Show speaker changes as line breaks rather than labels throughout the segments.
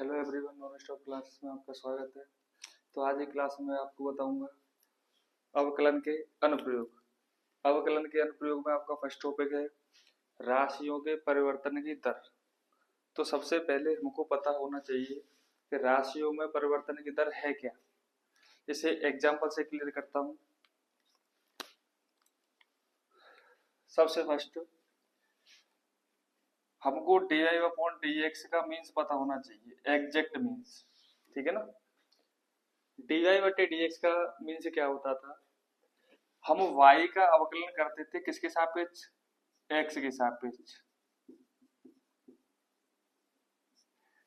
Hello everyone, non stop class में आपका स्वागत है। तो आज की क्लास में आपको बताऊंगा अवकलन के अनुप्रयोग। अवकलन के अनुप्रयोग में आपका फर्स्ट टॉपिक है राशियों के परिवर्तन की दर। तो सबसे पहले हमको पता होना चाहिए कि राशियों में परिवर्तन की दर है क्या। इसे एग्जाम्पल से क्लियर करता हूँ। सबसे फर्स्ट हमको dy/dx का मीन्स पता होना चाहिए, एग्जैक्ट मीन्स। ठीक है ना। dy/dx का मीन्स क्या होता था, हम y का अवकलन करते थे किसके सापेक्ष, x के सापेक्ष।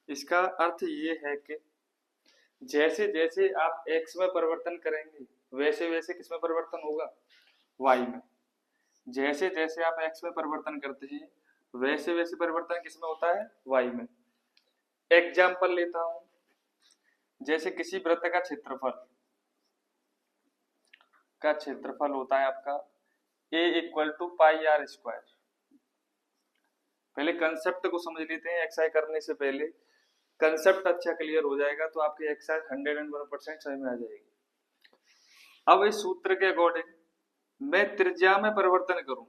इसका अर्थ ये है कि जैसे जैसे आप x में परिवर्तन करेंगे वैसे वैसे किसमें परिवर्तन होगा, y में। जैसे जैसे आप x में परिवर्तन करते हैं वैसे वैसे परिवर्तन किसमें होता है, y में। एग्जाम्पल लेता हूं, जैसे किसी वृत्त का क्षेत्रफल होता है आपका a = πr²। पहले कंसेप्ट को समझ लेते हैं, एक्सरसाइज करने से पहले कंसेप्ट अच्छा क्लियर हो जाएगा तो आपकी एक्सरसाइज 101% समझ में आ जाएगी। अब इस सूत्र के अकॉर्डिंग मैं त्रिज्या में परिवर्तन करूं,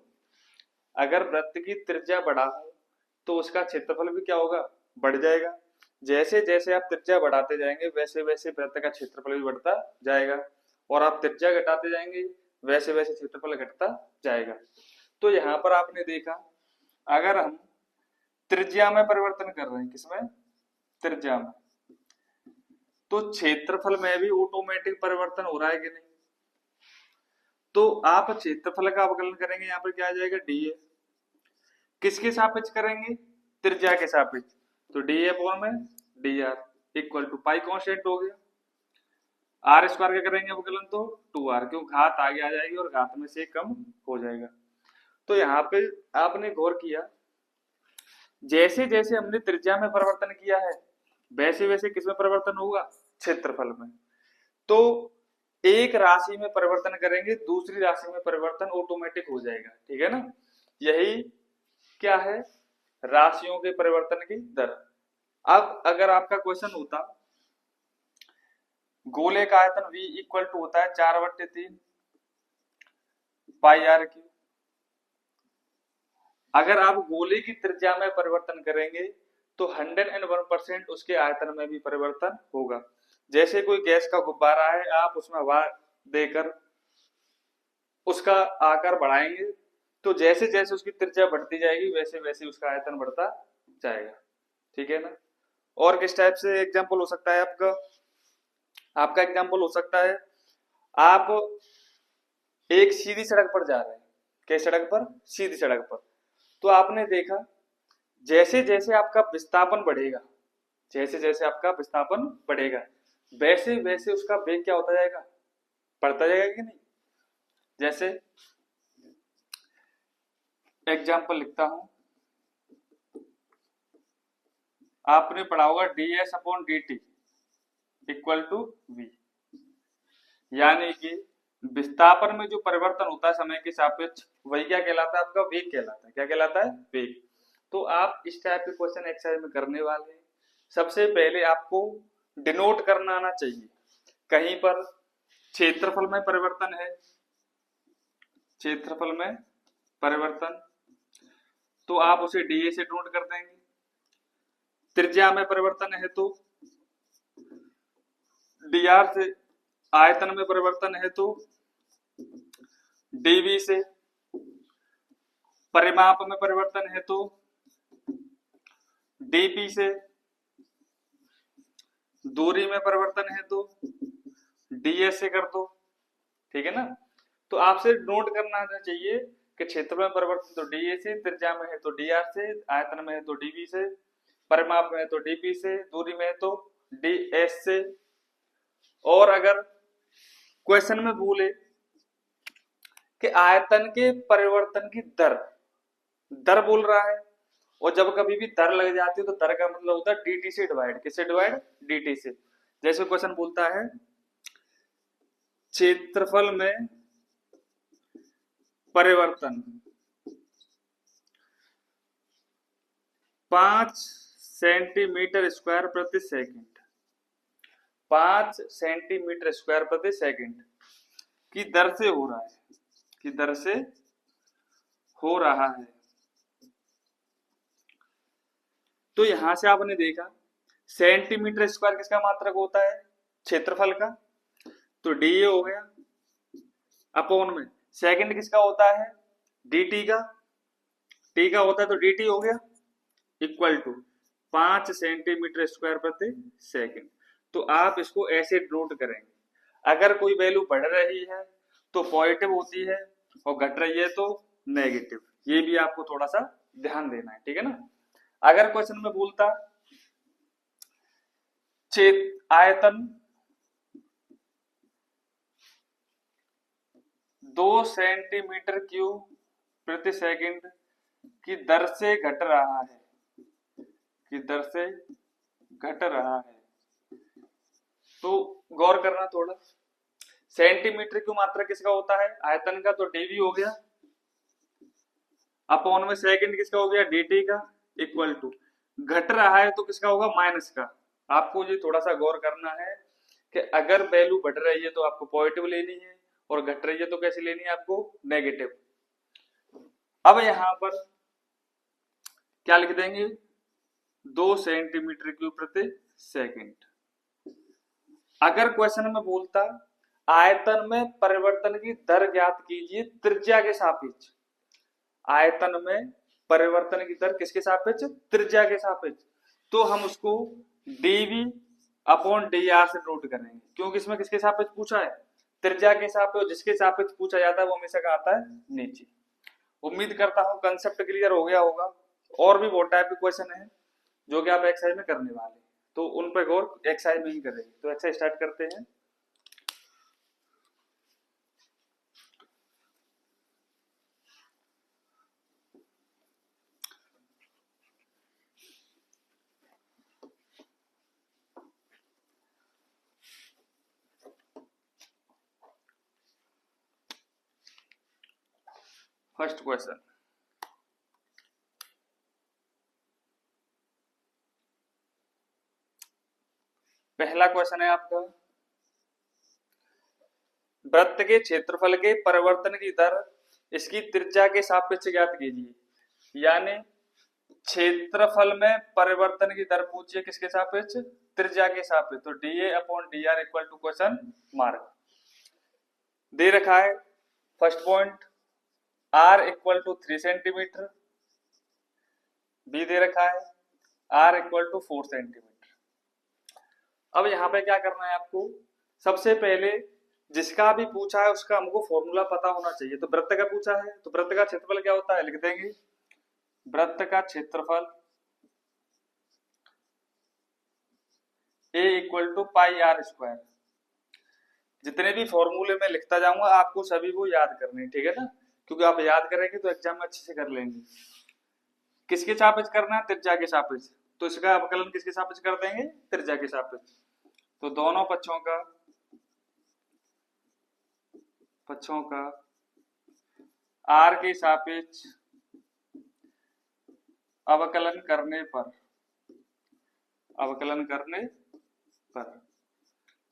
अगर वृत्त की त्रिज्या बढ़ाऊं तो उसका क्षेत्रफल भी क्या होगा, बढ़ जाएगा। जैसे जैसे आप त्रिज्या बढ़ाते जाएंगे वैसे वैसे वृत्त का क्षेत्रफल भी बढ़ता जाएगा, और आप त्रिज्या घटाते जाएंगे वैसे वैसे क्षेत्रफल घटता जाएगा। तो यहाँ पर आपने देखा, अगर हम त्रिज्या में परिवर्तन कर रहे हैं, किसमें, त्रिज्या में, तो क्षेत्रफल में भी ऑटोमेटिक परिवर्तन हो रहा है कि नहीं। तो आप क्षेत्रफल का अवकलन करेंगे, यहाँ पर क्या आ जाएगा, dA। किसके सापेक्ष करेंगे, त्रिज्या के सापेक्ष। तो dA में dr = पाई कांस्टेंट हो गया। r² का करेंगे अवकलन तो 2r, क्यों, घात आगे आ जाएगी और घात में से कम हो जाएगा। तो यहाँ पे आपने गौर किया, जैसे जैसे हमने त्रिज्या में परिवर्तन किया है वैसे वैसे किसमें परिवर्तन होगा, क्षेत्रफल में। तो एक राशि में परिवर्तन करेंगे दूसरी राशि में परिवर्तन ऑटोमेटिक हो जाएगा। ठीक है ना। यही क्या है, राशियों के परिवर्तन की दर। अब अगर आपका क्वेश्चन होता, गोले का आयतन V = होता है 4/3 πr²। अगर आप गोले की त्रिज्या में परिवर्तन करेंगे तो 101% उसके आयतन में भी परिवर्तन होगा। जैसे कोई गैस का गुब्बारा है, आप उसमें हवा देकर उसका आकार बढ़ाएंगे तो जैसे जैसे उसकी त्रिज्या बढ़ती जाएगी वैसे वैसे उसका आयतन बढ़ता जाएगा। ठीक है ना। और किस टाइप से एग्जाम्पल हो सकता है आपका एग्जाम्पल हो सकता है, आप एक सीधी सड़क पर जा रहे हैं, किस सड़क पर, सीधी सड़क पर। तो आपने देखा जैसे जैसे आपका विस्थापन बढ़ेगा, जैसे जैसे आपका विस्थापन बढ़ेगा वैसे वैसे उसका वेग क्या होता जाएगा, बढ़ता जाएगा कि नहीं। जैसे एग्जाम्पल लिखता हूं, आपने पढ़ा होगा ds/dt = v। यानी कि विस्थापन में जो परिवर्तन होता है समय के सापेक्ष वही क्या कहलाता है, आपका वेग कहलाता है। क्या कहलाता है, वेग। तो आप इस टाइप के क्वेश्चन एक्सरसाइज में करने वाले हैं। सबसे पहले आपको डिनोट करना आना चाहिए, कहीं पर क्षेत्रफल में परिवर्तन है, क्षेत्रफल में परिवर्तन, तो आप उसे dA से डिनोट कर देंगे। त्रिज्या में परिवर्तन है तो dr से, आयतन में परिवर्तन है तो dV से, परिमाप में परिवर्तन है तो dP से, दूरी में परिवर्तन है तो ds से कर दो। ठीक है ना। तो आपसे नोट करना चाहिए कि क्षेत्र में परिवर्तन तो dA से, त्रिज्या में है तो dr से, आयतन में है तो dV से, परिमाप में है तो dP से, दूरी में है तो ds से। और अगर क्वेश्चन में बोले कि आयतन के परिवर्तन की दर बोल रहा है, और जब कभी भी दर लग जाती है तो दर का मतलब होता है dt से डिवाइड, किससे डिवाइड, dt से। जैसे क्वेश्चन बोलता है क्षेत्रफल में परिवर्तन 5 सेंटीमीटर स्क्वायर प्रति सेकंड, 5 सेंटीमीटर स्क्वायर प्रति सेकंड की दर से हो रहा है, की दर से हो रहा है। तो यहां से आपने देखा सेंटीमीटर स्क्वायर किसका मात्रक होता है, क्षेत्रफल का, तो डी ए हो गया, अपॉन में सेकंड किसका होता है, dt का, t का होता है तो dt हो गया, इक्वल टू 5 सेंटीमीटर स्क्वायर प्रति सेकंड। तो आप इसको ऐसे नोट करेंगे, अगर कोई वैल्यू बढ़ रही है तो पॉजिटिव होती है और घट रही है तो नेगेटिव, ये भी आपको थोड़ा सा ध्यान देना है, ठीक है ना। अगर क्वेश्चन में बोलता आयतन 2 सेंटीमीटर क्यूब प्रति सेकंड की दर से घट रहा है, की दर से घट रहा है, तो गौर करना थोड़ा, सेंटीमीटर की मात्रा किसका होता है, आयतन का, तो डीवी हो गया, अपॉन में सेकंड किसका हो गया, dt का, इक्वल टू घट रहा है तो किसका होगा, माइनस का। आपको ये थोड़ा सा गौर करना है कि अगर वैल्यू बढ़ रही है तो आपको पॉजिटिव लेनी है और घट रही है तो कैसे लेनी है आपको, नेगेटिव। अब यहां पर क्या लिख देंगे, 2 सेंटीमीटर क्यूब प्रति सेकंड। अगर क्वेश्चन में बोलता आयतन में परिवर्तन की दर ज्ञात कीजिए त्रिज्या के सापेक्ष, आयतन में परिवर्तन की दर किसके सापेक्ष, त्रिज्या के सापेक्ष, तो हम उसको dv अपॉन dr से नोट करेंगे, क्योंकि इसमें किसके सापेक्ष पूछा है, त्रिज्या के सापेक्ष, जिसके सापेक्ष पूछा जाता है वो हमेशा का आता है नीचे। उम्मीद करता हूं कंसेप्ट क्लियर हो गया होगा। और भी बहुत टाइप के क्वेश्चन है जो कि आप एक्सरसाइज में करने वाले, तो उन पर गौर एक्सरसाइज में ही करेंगे। तो एक्सरसाइज स्टार्ट करते हैं। फर्स्ट क्वेश्चन, पहला क्वेश्चन है आपका, वृत्त के क्षेत्रफल के परिवर्तन की दर इसकी त्रिज्या के सापेक्ष ज्ञात कीजिए। यानी क्षेत्रफल में परिवर्तन की दर पूछिए किसके सापेक्ष, त्रिज्या के सापेक्ष, तो dA upon dr equal to question mark दे रखा है। First point r equal to 3 centimetre, बी दे रखा है r इक्वल टू 4 सेंटीमीटर। अब यहाँ पे क्या करना है आपको, सबसे पहले जिसका भी पूछा है उसका हमको फॉर्मूला पता होना चाहिए। तो वृत्त का पूछा है तो वृत्त का क्षेत्रफल क्या होता है, लिख देंगे वृत्त का क्षेत्रफल a equal to pi are square. जितने भी फॉर्मूले में लिखता जाऊंगा आपको सभी को याद करने, ठीक है ना, क्योंकि आप याद करेंगे तो एग्जाम में अच्छे से कर लेंगे। किसके सापेक्ष करना है, त्रिज्या के सापेक्ष, तो इसका अवकलन किसके सापेक्ष कर देंगे, त्रिज्या के सापेक्ष। तो दोनों पक्षों का r के सापेक्ष अवकलन करने पर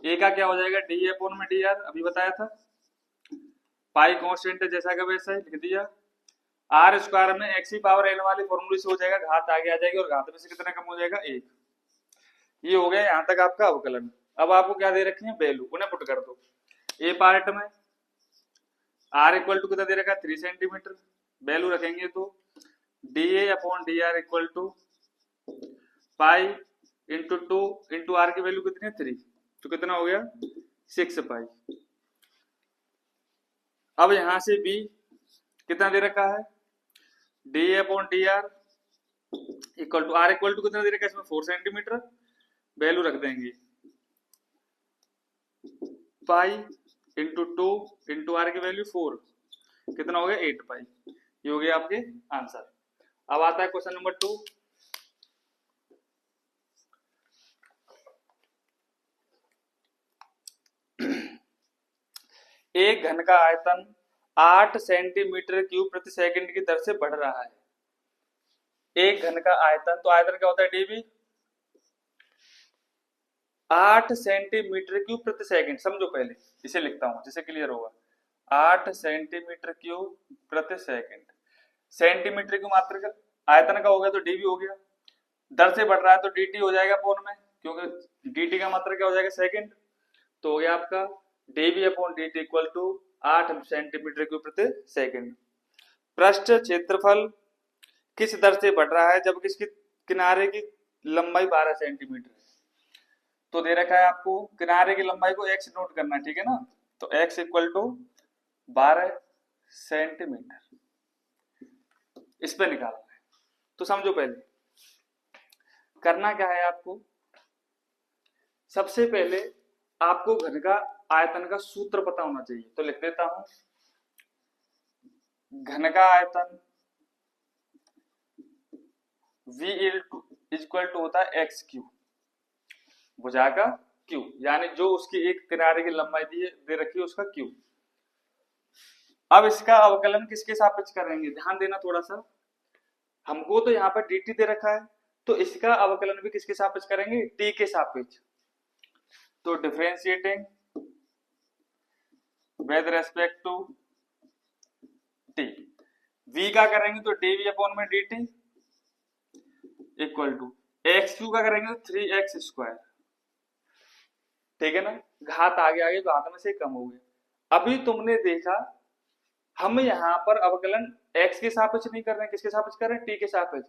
a का क्या हो जाएगा, d अपॉन में dr, अभी बताया था, पाई कांस्टेंट है जैसा का वैसा ही लिख दिया। r स्क्वायर में x की पावर n वाली फॉर्मूले से हो जाएगा, घात आगे आ जाएगी और घात में से कितना कम हो जाएगा, 1। ये हो गया यहां तक आपका अवकलन। अब आपको क्या दे रखी है, वैल्यू, उन्हें पुट कर दो। ए पार्ट में r इक्वल टू कितना दे रखा है, 3 सेंटीमीटर, वैल्यू रखेंगे तो dA upon dr equal to pi into 2 into r की वैल्यू कितनी है, 3, तो कितना हो गया, 6 पाई। अब यहां से b कितना दे रखा है, dA upon dr equal to r equal to कितना दे रखा है इसमें, 4 सेंटीमीटर, वैल्यू रख देंगे पाई इंटू 2 इंटू आर की वैल्यू 4, कितना हो गया, 8 पाई। ये हो गया आपके आंसर। अब आता है क्वेश्चन नंबर 2। एक घन का आयतन 8 सेंटीमीटर क्यूब प्रति सेकंड की दर से बढ़ रहा है। एक घन का आयतन, तो आयतन क्या होता है, dv, 8 सेंटीमीटर क्यूब प्रति सेकंड। समझो पहले, इसे लिखता हूं जिससे क्लियर होगा। 8 सेंटीमीटर क्यूब प्रति सेकंड। सेंटीमीटर की मात्रक आयतन का हो गया तो डीवी हो गया, दर से बढ़ रहा है तो dt हो जाएगा अपॉन में, क्योंकि dt का मात्रक क्या हो जाएगा सेकंड। तो हो गया आपका dv upon dt equal to 8 centimetre cube प्रति सेकंड। पृष्ठ क्षेत्रफल किस दर से बढ़ रहा है जबकि इसकी किनारे की लंबाई 12 सेंटीमीटर है। तो दे रखा है आपको किनारे की लंबाई को x नोट करना है, ठीक है ना। तो x इक्वल टू 12 सेंटीमीटर इस पे निकालना है। तो समझो पहले करना क्या है आपको, सबसे पहले आपको घन का आयतन का सूत्र पता होना चाहिए। तो लिख देता हूं, घन का आयतन v इक्वल टू होता है एक्स क्यू, भुजा का क्यू, यानी जो उसकी एक किनारे की लंबाई दे रखी है उसका क्यू। अब इसका अवकलन किसके सापेक्ष करेंगे, ध्यान देना थोड़ा सा। हमको तो यहाँ पर dt दे रखा है, तो इसका अवकलन भी किसके सापेक्ष करेंगे, t के सापेक्ष। तो differentiating with respect to t, v का करेंगे तो dv अपॉन में dt equal to x cube का करेंगे तो 3x स्क्वायर, ठीक है ना। घात आगे आगे तो हाथ में से कम हो गया। अभी तुमने देखा हम यहाँ पर अवकलन x के सापेक्ष नहीं कर रहे हैं, किसके सापेक्ष कर रहे हैं, t के सापेक्ष।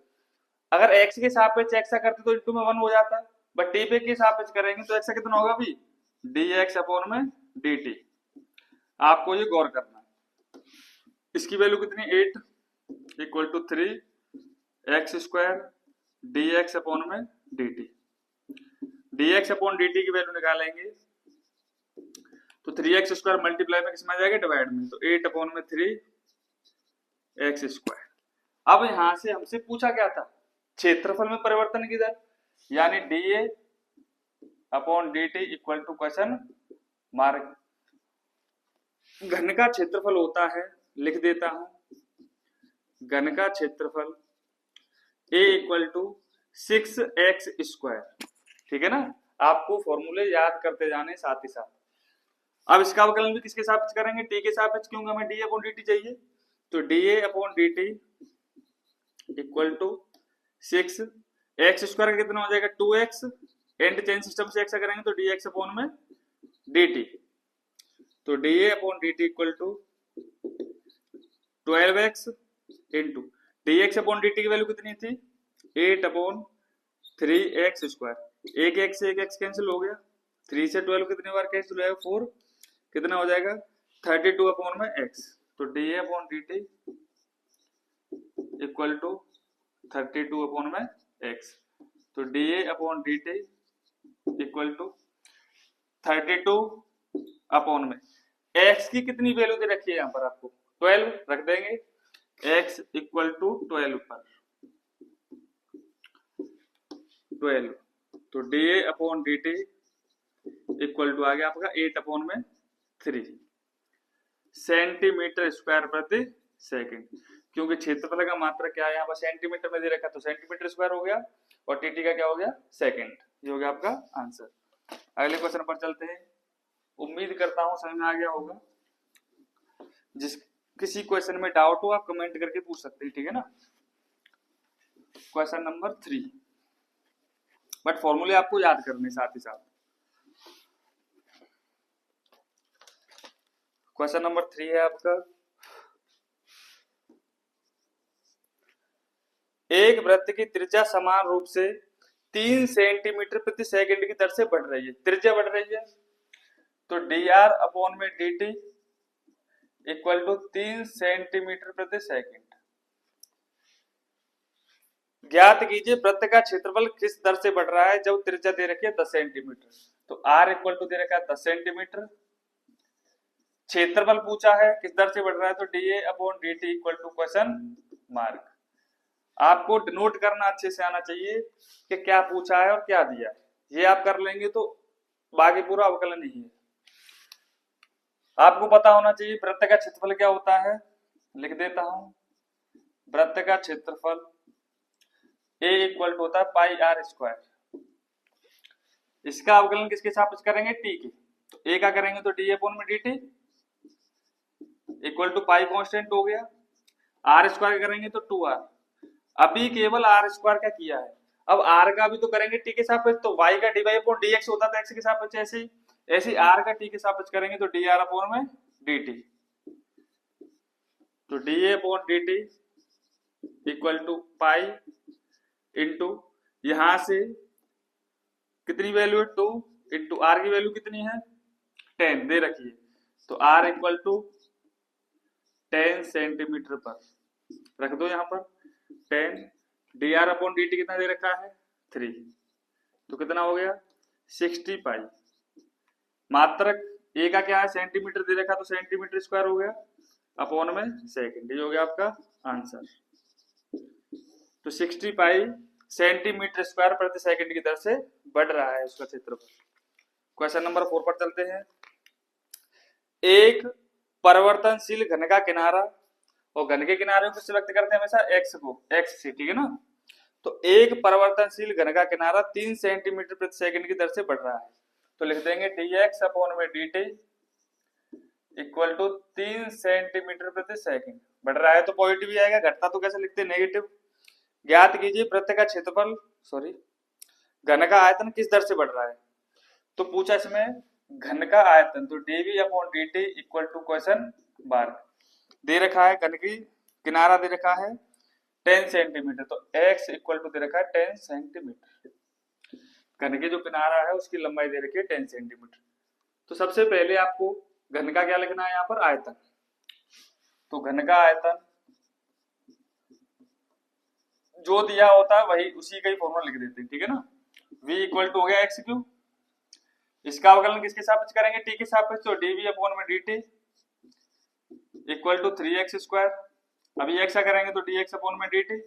अगर x के सापेक्ष x करते तो इंटू में 1 हो जाता, बट t पे के सापेक्ष करेंगे तो x कितना होगा अभी, dx अपॉन में dt। आपको ये गौर करना है। इसकी वैल्यू कितनी 8 equal to 3x square dx upon में dt। dx अपॉन dt की वैल्यू निकालेंगे तो 3x स्क्वायर मल्टीप्लाई में किसमें आ जाएगा, डिवाइड में। तो 8 अपॉन में 3x स्क्वायर। अब यहां से हमसे पूछा क्या था, क्षेत्रफल में परिवर्तन की दर, यानी dA upon dt equal to question mark. घन का क्षेत्रफल होता है, लिख देता हूं, घन का क्षेत्रफल A equal to 6x square, ठीक है ना। आपको फॉर्मूले याद करते जाने साथ ही साथ। अब इसका अवकलन भी किसके सापेक्ष करेंगे, t के सापेक्ष, क्योंकि हमें dA अपॉन dt चाहिए। तो dA upon dt equal to 6x square कितना हो जाएगा 2x, एंड चेन सिस्टम से x करेंगे तो dx अपॉन में dt। तो dA upon dt equal to 12x into dx upon dt की वैल्यू कितनी थी 8 अपॉन 3x स्क्वायर। एक x से एक x कैंसिल हो गया, 3 से 12 कितनी बार कैंसिल हो जाएगा 4, कितना हो जाएगा 32 अपॉन में x। तो dA upon dt equal to 32 upon में x। तो dA upon dt equal to 32 upon में x की कितनी वैल्यू दे रखी है यहाँ पर आपको 12 रख देंगे, x इक्वल टू 12 पर 12। तो dA upon dt equal to आ गया आपका 8 अपॉन में 3 सेंटीमीटर स्क्वायर प्रति सेकंड। क्योंकि क्षेत्रफल का मात्रा क्या है यहाँ पर सेंटीमीटर में दे रखा, तो सेंटीमीटर स्क्वायर हो गया और टीटी का क्या हो गया सेकंड। ये हो गया आपका आंसर। अगले क्वेश्चन पर चलते हैं। उम्मीद करता हूं समझ में आ गया होगा। जिस किसी क्वेश्चन में डाउट हो आप कमेंट करके पूछ सकते हैं, ठीक है ना। क्वेश्चन नंबर 3, बट फॉर्मूले आपको याद करने साथ ही साथ। क्वेश्चन नंबर 3 है आपका, एक वृत्त की त्रिज्या समान रूप से 3 सेंटीमीटर प्रति सेकंड की दर से बढ़ रही है, त्रिज्या बढ़ रही है। तो dr अपॉन में dt इक्वल टू 3 सेंटीमीटर प्रति सेकंड। ज्ञात कीजिए वृत्त का क्षेत्रफल किस दर से बढ़ रहा है जब त्रिज्या दे रखी है 10 सेंटीमीटर। तो r इक्वल टू दे रखा है 10 सेंटीमीटर, क्षेत्रफल पूछा है किस दर से बढ़ रहा है, तो dA upon dt equal to question mark. आपको नोट करना अच्छे से आना चाहिए कि क्या पूछा है और क्या दिया है। ये आप कर लेंगे तो बाकी पूरा अवकलन ही है। आपको पता होना चाहिए वृत्त का क्षेत्रफल क्या होता है, लिख देता हूं। वृत्त का क्षेत्रफल A इक्वल टू होता है पाई r स्क्वायर। इसका अवकलन किसके सापेक्ष करेंगे, टी के। तो ए का करेंगे तो डी अपॉन में D T equal to pi constant हो गया। आर स्क्वायर करेंगे तो 2r। अभी केवल आर स्क्वायर का किया है, अब आर का भी तो करेंगे टी के सापेक्ष, तो y का d Y upon d x होता था एक्स के सापेक्ष, ऐसे ही आर का टी के सापेक्ष करेंगे तो डी आर अपॉन में डी टी। तो d a upon D T equal to pi into यहां से कितनी वैल्यू है 2 इंटू आर की वैल्यू कितनी है 10 दे रखी है, तो आर इक्वल टू 10 सेंटीमीटर पर रख दो यहाँ पर 10। D R upon D T कितना दे रखा है 3, तो कितना हो गया 60 पाई। मात्रक ए का क्या है सेंटीमीटर दे रखा, तो सेंटीमीटर स्क्वायर हो गया अपॉन में सेकंड, ये हो गया आपका आंसर। तो 60 पाई सेंटीमीटर स्क्वायर प्रति सेकंड की दर से बढ़ रहा है उसका क्षेत्रफल। क्वेश्चन नंबर 4 पर चलते हैं। एक परिवर्तनशील घन का किनारा, और घन के किनारे को किससे व्यक्त करते हैं हमेशा एक्स को, एक्स से, ठीक है ना। तो एक परिवर्तनशील घन का किनारा 3 सेंटीमीटर प्रति सेकंड की दर से बढ़ रहा है, तो लिख देंगे dx अपॉन में dt इक्वल टू 3 सेंटीमीटर प्रति सेकंड। बढ़ रहा है तो पॉजिटिव ही आएगा, घटता तो कैसे लिखते हैं नेगेटिव। ज्ञात कीजिए वृत्त का क्षेत्रफल घन का आयतन किस दर से बढ़ रहा है। तो पूछा इसमें घन का आयतन, तो dv upon dt equal to question mark दे रखा है, घन की किनारा दे रखा है 10 सेंटीमीटर, तो x इक्वल टू दे रखा है 10 सेंटीमीटर। घन की जो किनारा है उसकी लंबाई दे रखी है 10 सेंटीमीटर। तो सबसे पहले आपको घन का क्या लिखना है यहाँ पर आयतन, तो घन का आयतन जो दिया होता है वही उसी का ही फॉर्मूला लिख देते हैं, ठीक है ना। v इक्वल टू हो गया एक्स क्यूब, इसका अवकलन किसके सापेक्ष करेंगे टी के सापेक्ष, तो dv अपॉन में dt equal to 3x square. अभी x का करेंगे तो dx अपॉन में dt,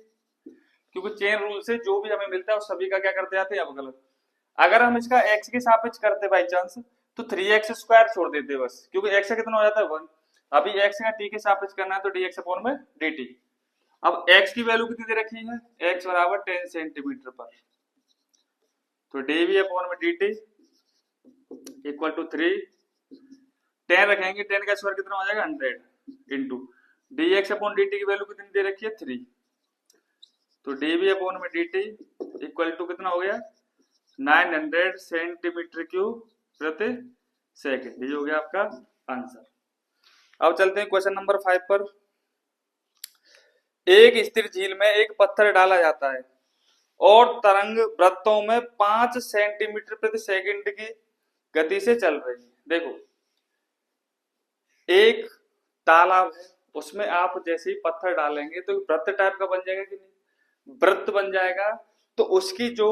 क्योंकि चेन रूल से जो भी हमें मिलता है उस सभी का क्या करते जाते हैं अवकलन। अगर हम इसका x के सापेक्ष करते बाई चांस तो 3x स्क्वायर छोड़ देते बस, क्योंकि x का कितना हो जाता है 1। अभी x का t के सापेक्ष करना है तो dx अपॉन में dt। अब x की वैल्यू कितनी दे रखी है, x बराबर 10 सेंटीमीटर पर, तो dv अपॉन में dt इक्वल टू 3, 10 रखेंगे, 10 का स्क्वायर कितना हो जाएगा 100 इंटू dx अपॉन dt की वैल्यू कितनी दे रखी है 3, तो dv अपॉन में dt इक्वल टू कितना हो गया 900 सेंटीमीटर क्यूब प्रति सेकंड, ये हो गया आपका आंसर। अब चलते हैं क्वेश्चन नंबर 5 पर। एक स्थिर झील में एक पत्थर डाला जाता है और तरंग वृत्तों में 5 सेंटीमीटर प्रति सेकंड की गति से चल रही है। देखो एक तालाब है, उसमें आप जैसे ही पत्थर डालेंगे तो वृत्त टाइप का बन जाएगा कि नहीं, वृत्त बन जाएगा। तो उसकी जो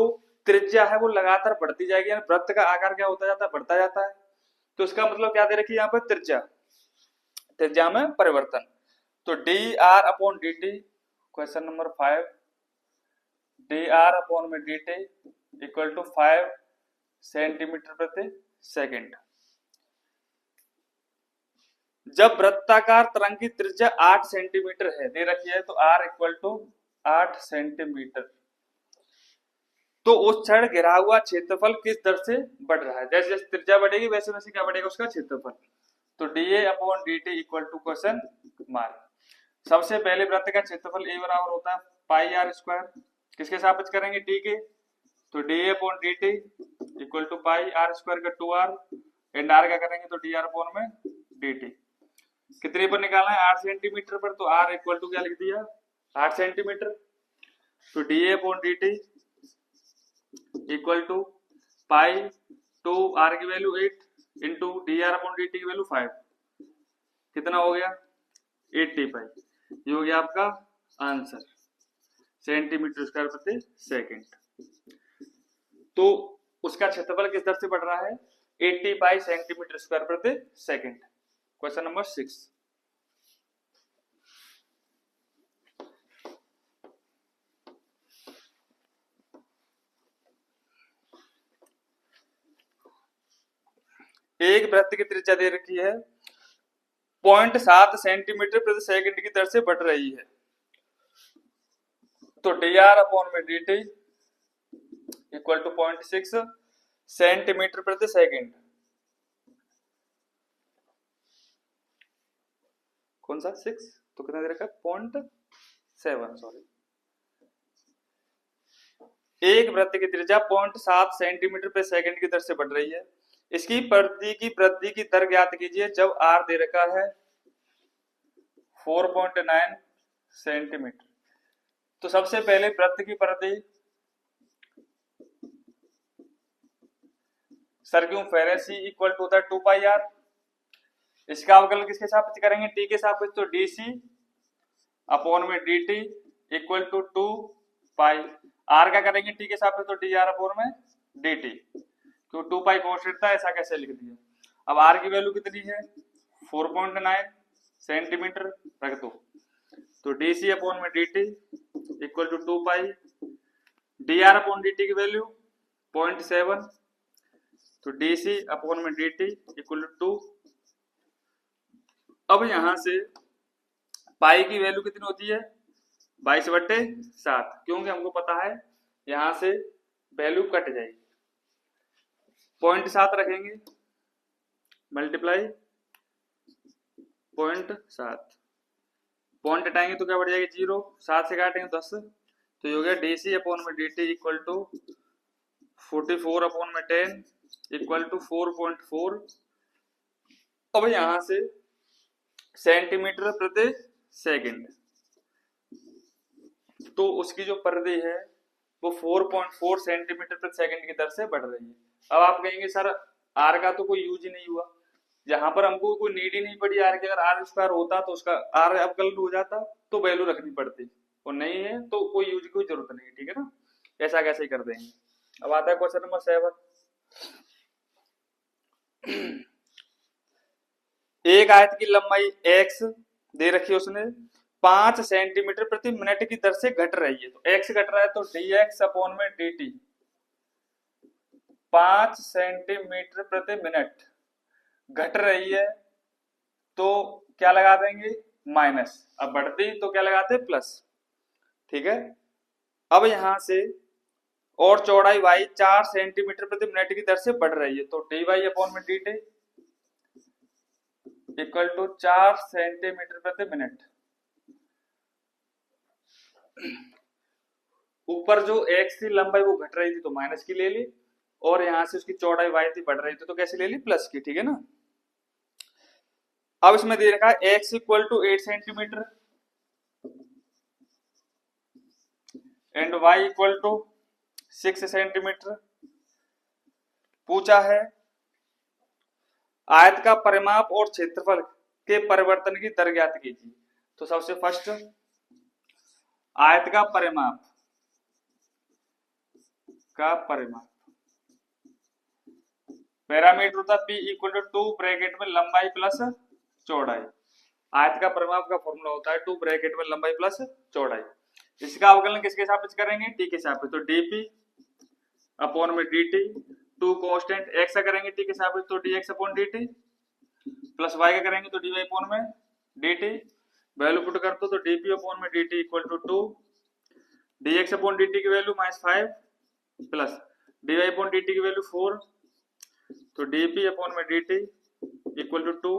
त्रिज्या है वो लगातार बढ़ती जाएगी, यानी वृत्त का आकार क्या होता जाता है, बढ़ता जाता है। तो इसका मतलब क्या दे रखी है यहाँ पर त्रिज्या, त्रिज्या में परिवर्तन। तो D R upon D T, question number 5, D are upon में D T equal to 5 centimetre प्रति सेकंड। जब वृत्ताकार तरंग की त्रिज्या 8 सेंटीमीटर है दे रखी है, तो आर इक्वल टू 8 सेंटीमीटर, तो उस क्षण घिरा हुआ क्षेत्रफल किस दर से बढ़ रहा है। जैसे जैसे त्रिज्या बढ़ेगी वैसे वैसे क्या बढ़ेगा उसका क्षेत्रफल। तो D upon D T equal to question mark. सबसे पहले वृत्त का क्षेत्रफल ए बराबर होता है पाई आर स्क्वायर, किसके सापेक्ष करेंगे टी के, तो D upon D T equal to pi are square का 2r एंड आर का करेंगे तो डी आर अपॉन में डी टी। कितने पर निकालना है 8 सेंटीमीटर पर, तो आर इक्वल टू क्या लिख दिया 8 सेंटीमीटर। तो D upon D T equal to pi 2 R की value 8 into D are upon D T की वैल्यू 5, कितना हो गया 80 पाई। ये हो गया आपका आंसर, सेंटीमीटर स्क्वायर प्रति सेकंड। तो उसका क्षेत्रफल किस दर से बढ़ रहा है 80 पाई सेंटीमीटर स्क्वायर प्रति सेकंड। क्वेश्चन नंबर 6, एक वृत्त की त्रिज्या दे रखी है 0.7 सेंटीमीटर प्रति सेकंड की दर से बढ़ रही है। तो डी आर अपॉन में D T equal to 0.6 centimetre प्रति सेकंड। कौन सा 6 तो कितना दे रखा है 0.7 सॉरी। एक वृत्त की त्रिज्या 0.7 सेंटीमीटर प्रति सेकंड की दर से बढ़ रही है। इसकी वृद्धि की दर ज्ञात कीजिए जब r दे रखा है 4.9 सेंटीमीटर। तो सबसे पहले वृत्त की परिधि सर्क्यूम्फेरेंस इक्वल टू होता है 2 पाई r। इसका अवकलन किसके सापेक्ष करेंगे t के सापेक्ष, तो dc अपॉन में dt equal to 2 pi r का करेंगे t के सापेक्ष तो dr अपॉन में dt, क्यों 2 पाई कांस्टेंट था ऐसा कैसे लिख दिया। अब r की वैल्यू कितनी है 4.9 सेंटीमीटर रख दो, तो dc अपॉन में dt equal to 2 pi dr upon dt की वैल्यू 0.7, तो dc अपॉन में dt इक्वल टू 2। अब यहां से पाई की वैल्यू कितनी होती है 22/7, क्योंकि हमको पता है यहां से वैल्यू कट जाएगी। 0.7 रखेंगे मल्टीप्लाई 0.7, पॉइंट हटाएंगे तो क्या बढ़ जाएगी 0, 7 से काटेंगे 10, तो ये हो गया dc अपॉन में dt इक्वल टू 44 अपॉन में 10 इक्वल टू 4.4। अब यहां से सेंटीमीटर प्रति सेकंड, तो उसकी जो परिधि है वो 4.4 सेंटीमीटर प्रति सेकंड की दर से बढ़ रही है। अब आप कहेंगे सर r का तो कोई यूज ही नहीं हुआ, जहां पर हमको कोई नीड ही नहीं पड़ी r की। अगर r स्क्वायर होता तो उसका r अवकलन हो जाता तो वैल्यू रखनी पड़ती, और नहीं है तो कोई यूज की कोई जरूरत नहीं है, ठीक है ना। ऐसा कैसे कर देंगे। अब आता है क्वेश्चन नंबर 7। एक आयत की लंबाई x दे रखी है, उसने 5 सेंटीमीटर प्रति मिनट की दर से घट रही है। तो x घट रहा है तो dx अपॉन में dt 5 सेंटीमीटर प्रति मिनट घट रही है तो क्या लगा देंगे माइनस, अब बढ़ती तो क्या लगाते प्लस, ठीक है। अब यहां से और चौड़ाई y 4 सेंटीमीटर प्रति मिनट की दर से बढ़ रही है, तो dy अपॉन में dt इक्वल टू 4 सेंटीमीटर प्रति मिनट। ऊपर जो x थी लंबाई वो घट रही थी तो माइनस की ले ली, और यहां से उसकी चौड़ाई y थी बढ़ रही थी तो कैसे ले ली प्लस की, ठीक है ना। अब इसमें दे रखा है x equal to 8 centimetre and y equal to 6 centimetre. पूछा है आयत का परिमाप और क्षेत्रफल के परिवर्तन की दर ज्ञात कीजिए। तो सबसे फर्स्ट आयत का परिमाप पैरामीटर होता p इक्वल टू 2 ब्रैकेट में लंबाई प्लस चौड़ाई। आयत का परिमाप का फॉर्मूला होता है 2 ब्रैकेट में लंबाई प्लस चौड़ाई। इसका अवकलन किसके सापेक्ष करेंगे t के सापेक्ष, तो dp अपॉन में dt 2 कांस्टेंट x का करेंगे t के सापेक्ष तो dx upon dt plus y का करेंगे तो dy अपॉन में dt, वैल्यू पुट कर दो तो dp अपॉन में dt equal to 2 dx upon dt की value -5 plus dy upon dt की वैल्यू 4, तो dp अपॉन में dt इक्वल टू 2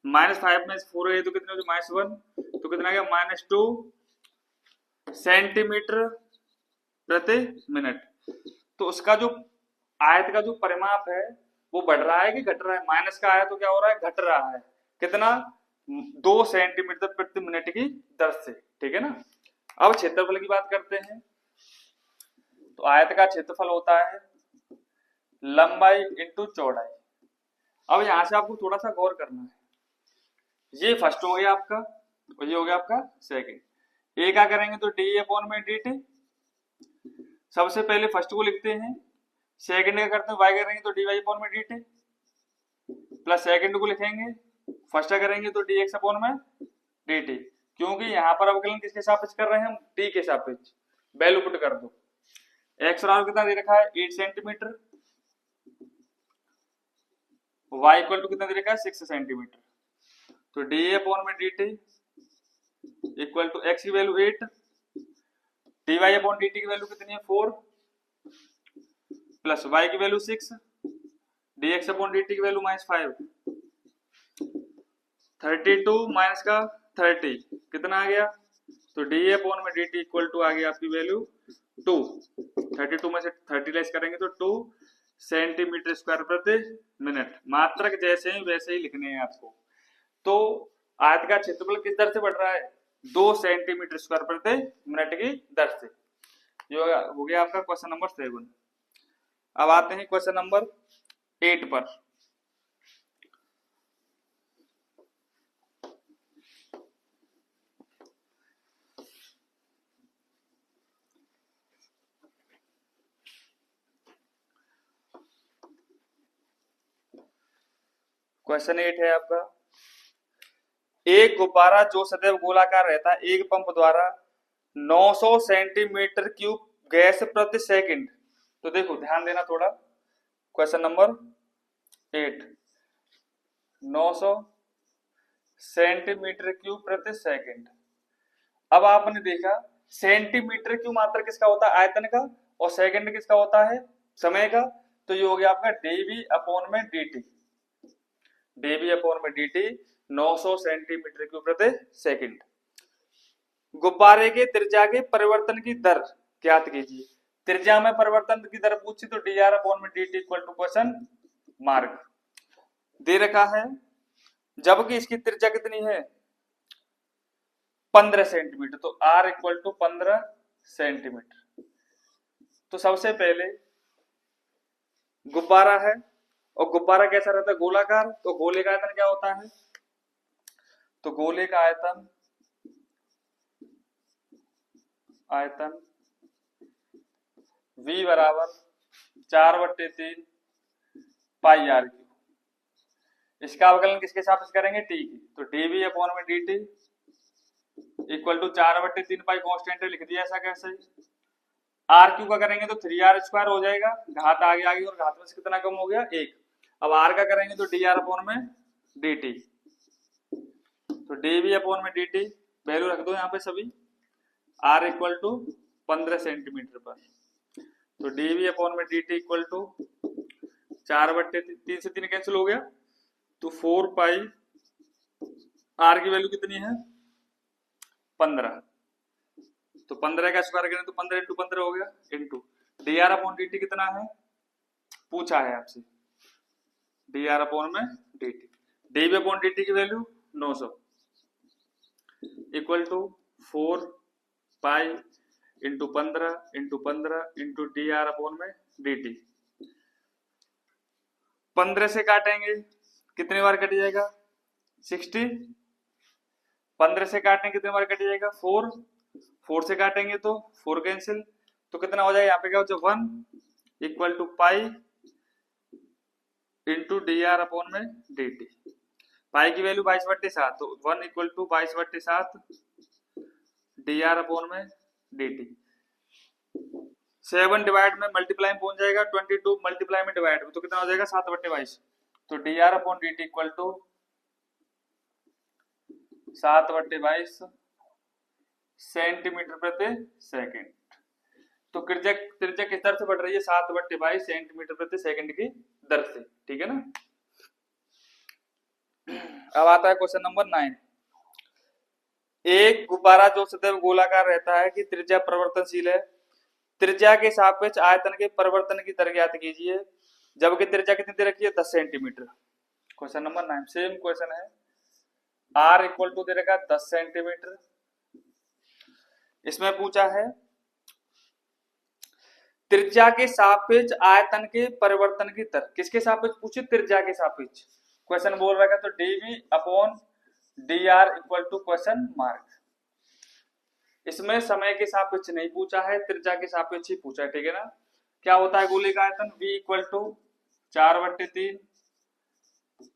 -5 में 4 है तो कितने हो -1, तो कितना आ गया -2 सेंटीमीटर प्रति मिनट। तो उसका जो आयत का जो परिमाप है वो बढ़ रहा है कि घट रहा है, माइनस का आया तो क्या हो रहा है घट रहा है, कितना 2 सेंटीमीटर प्रति मिनट की दर से, ठीक है ना। अब क्षेत्रफल की बात करते हैं, तो आयत का क्षेत्रफल होता है लंबाई इंटू चौड़ाई। अब यहां से आपको थोड़ा सा गौर करना है, ये फर्स्ट हो गया आपका और ये हो गया आपका सेकंड। ए का करेंगे तो डी अपॉन में डी टी, सबसे पहले फर्स्ट को लिखते हैं, सेकंड का करते हैं वाई करेंगे तो डी वाई अपॉन में डी टी प्लस सेकंड को लिखेंगे फर्स्ट का करेंगे तो डी एक्स अपॉन में डी टी, क्योंकि यहाँ पर अवकलन किसके सापेक्ष कर रहे हैं हम टी के सापेक्ष। वैल्यू पुट कर दो, एक्स और कितना दे रखा है 8 सेंटीमीटर, y इक्वल टू कितना दे रखा है 6 सेंटीमीटर, तो डी अपॉन में D T equal to X की value 8 D Y upon D T की वैल्यू कितनी है 4 प्लस y की वैल्यू 6 dx अपॉन dt की वैल्यू -5, 32 माइनस का 30 कितना आ गया, तो डी अपॉन में dt इक्वल टू आ गया आपकी वैल्यू 2, 32 में से 30 लेस करेंगे तो 2 सेंटीमीटर स्क्वायर प्रति मिनट। मात्रक जैसे ही वैसे ही लिखने हैं आपको। तो आयत का क्षेत्रफल किस दर से बढ़ रहा है, 2 सेंटीमीटर स्क्वायर प्रति मिनट की दर से। जो हो गया आपका क्वेश्चन नंबर 7। अब आते हैं क्वेश्चन नंबर 8 पर। क्वेश्चन 8 है आपका, एक गुब्बारा जो सदैव गोलाकार रहता है एक पंप द्वारा 900 सेंटीमीटर क्यूब गैस प्रति सेकंड। तो देखो ध्यान देना थोड़ा, क्वेश्चन नंबर 8, 900 सेंटीमीटर क्यूब प्रति सेकंड। अब आपने देखा सेंटीमीटर क्यूब मात्रा किसका होता है, आयतन का, और सेकंड किसका होता है, समय का। तो ये हो गया आपका dv अपॉन में dt, dv अपॉन में dt 900 सेंटीमीटर क्यूब प्रति सेकंड। गुब्बारे के त्रिज्या के परिवर्तन की दर ज्ञात कीजिए। त्रिज्या में परिवर्तन की दर पूछी तो dr अपॉन में dt equal to question mark दे रखा है, जबकि इसकी त्रिज्या कितनी है 15 सेंटीमीटर, तो r इक्वल टू 15 सेंटीमीटर। तो सबसे पहले गुब्बारा है और गुब्बारा कैसा रहता है, गोलाकार, तो गोले का आयतन क्या होता है, तो गोले का आयतन v बराबर 4/3 पाई r क्यूब। इसका अवकलन किसके सापेक्ष करेंगे, t की, तो dv अपॉन में dt equal to 4/3 pi constant लिख दिया, ऐसा कैसे, r क्यूब का करेंगे तो 3r स्क्वायर हो जाएगा, घात आगे आ गई और घात में से कितना कम हो गया 1। अब r का करेंगे तो dr अपॉन में dt, तो dv अपॉन में dt वैल्यू रख दो यहाँ पे सभी, r इक्वल टू 15 सेंटीमीटर पर, तो dv अपॉन में dt इक्वल टू 4/3 से 3 कैंसिल हो गया, तो 4 पाई, r की वैल्यू कितनी है 15, तो 15 का स्क्वायर करें तो 15 इंटू 15 हो गया, इंटू dr अपॉन dt कितना है पूछा है आपसे, dr अपॉन में dt, dv अपॉन dt की value 900 equal to 4 pi into 15 into dr upon में dt। 15 से काटेंगे कितने बार कट जाएगा 60, 15 से काटेंगे कितने बार कट जाएगा 4, 4 से काटेंगे तो 4 कैंसिल, तो कितना हो जाएगा यहाँ पे क्या हो 1 equal to pi into dr upon में dt। पाई की वैल्यू 22/7, तो 1 इक्वल टू 22/7 dr अपॉन में dt। 7 डिवाइड में मल्टीप्लाई में पहुंच जाएगा, 22 मल्टीप्लाई में डिवाइड में, तो कितना हो जाएगा 7/22, तो dr upon dt equal to 7/22 centimetre प्रति सेकंड। तो त्रिज्या किस दर से बढ़ रही है 7/22 सेंटीमीटर प्रति सेकंड की दर से, ठीक है ना। अब आता है क्वेश्चन नंबर 9, एक गुब्बारा जो सदैव गोलाकार रहता है कि त्रिज्या परिवर्तनशील है, त्रिज्या के सापेक्ष आयतन के परिवर्तन की दर ज्ञात कीजिए, जबकि त्रिज्या कितनी दे रखी है 10 centimetre. Question number 9 same question है, r इक्वल टू दे रखा 10 सेंटीमीटर। इसमें पूछा है त्रिज्या के सापेक्ष आयतन के परिवर्तन की दर, किसके सापेक्ष पूछे, त्रिज्या के सापेक्ष। क्वेश्चन बोल रहा है तो dv upon dr equal to question mark. इसमें समय के सापेक्ष नहीं पूछा है, त्रिज्या के सापेक्ष ही पूछा है, ठीक है ना। क्या होता है गोले का आयतन, v equal to 4/3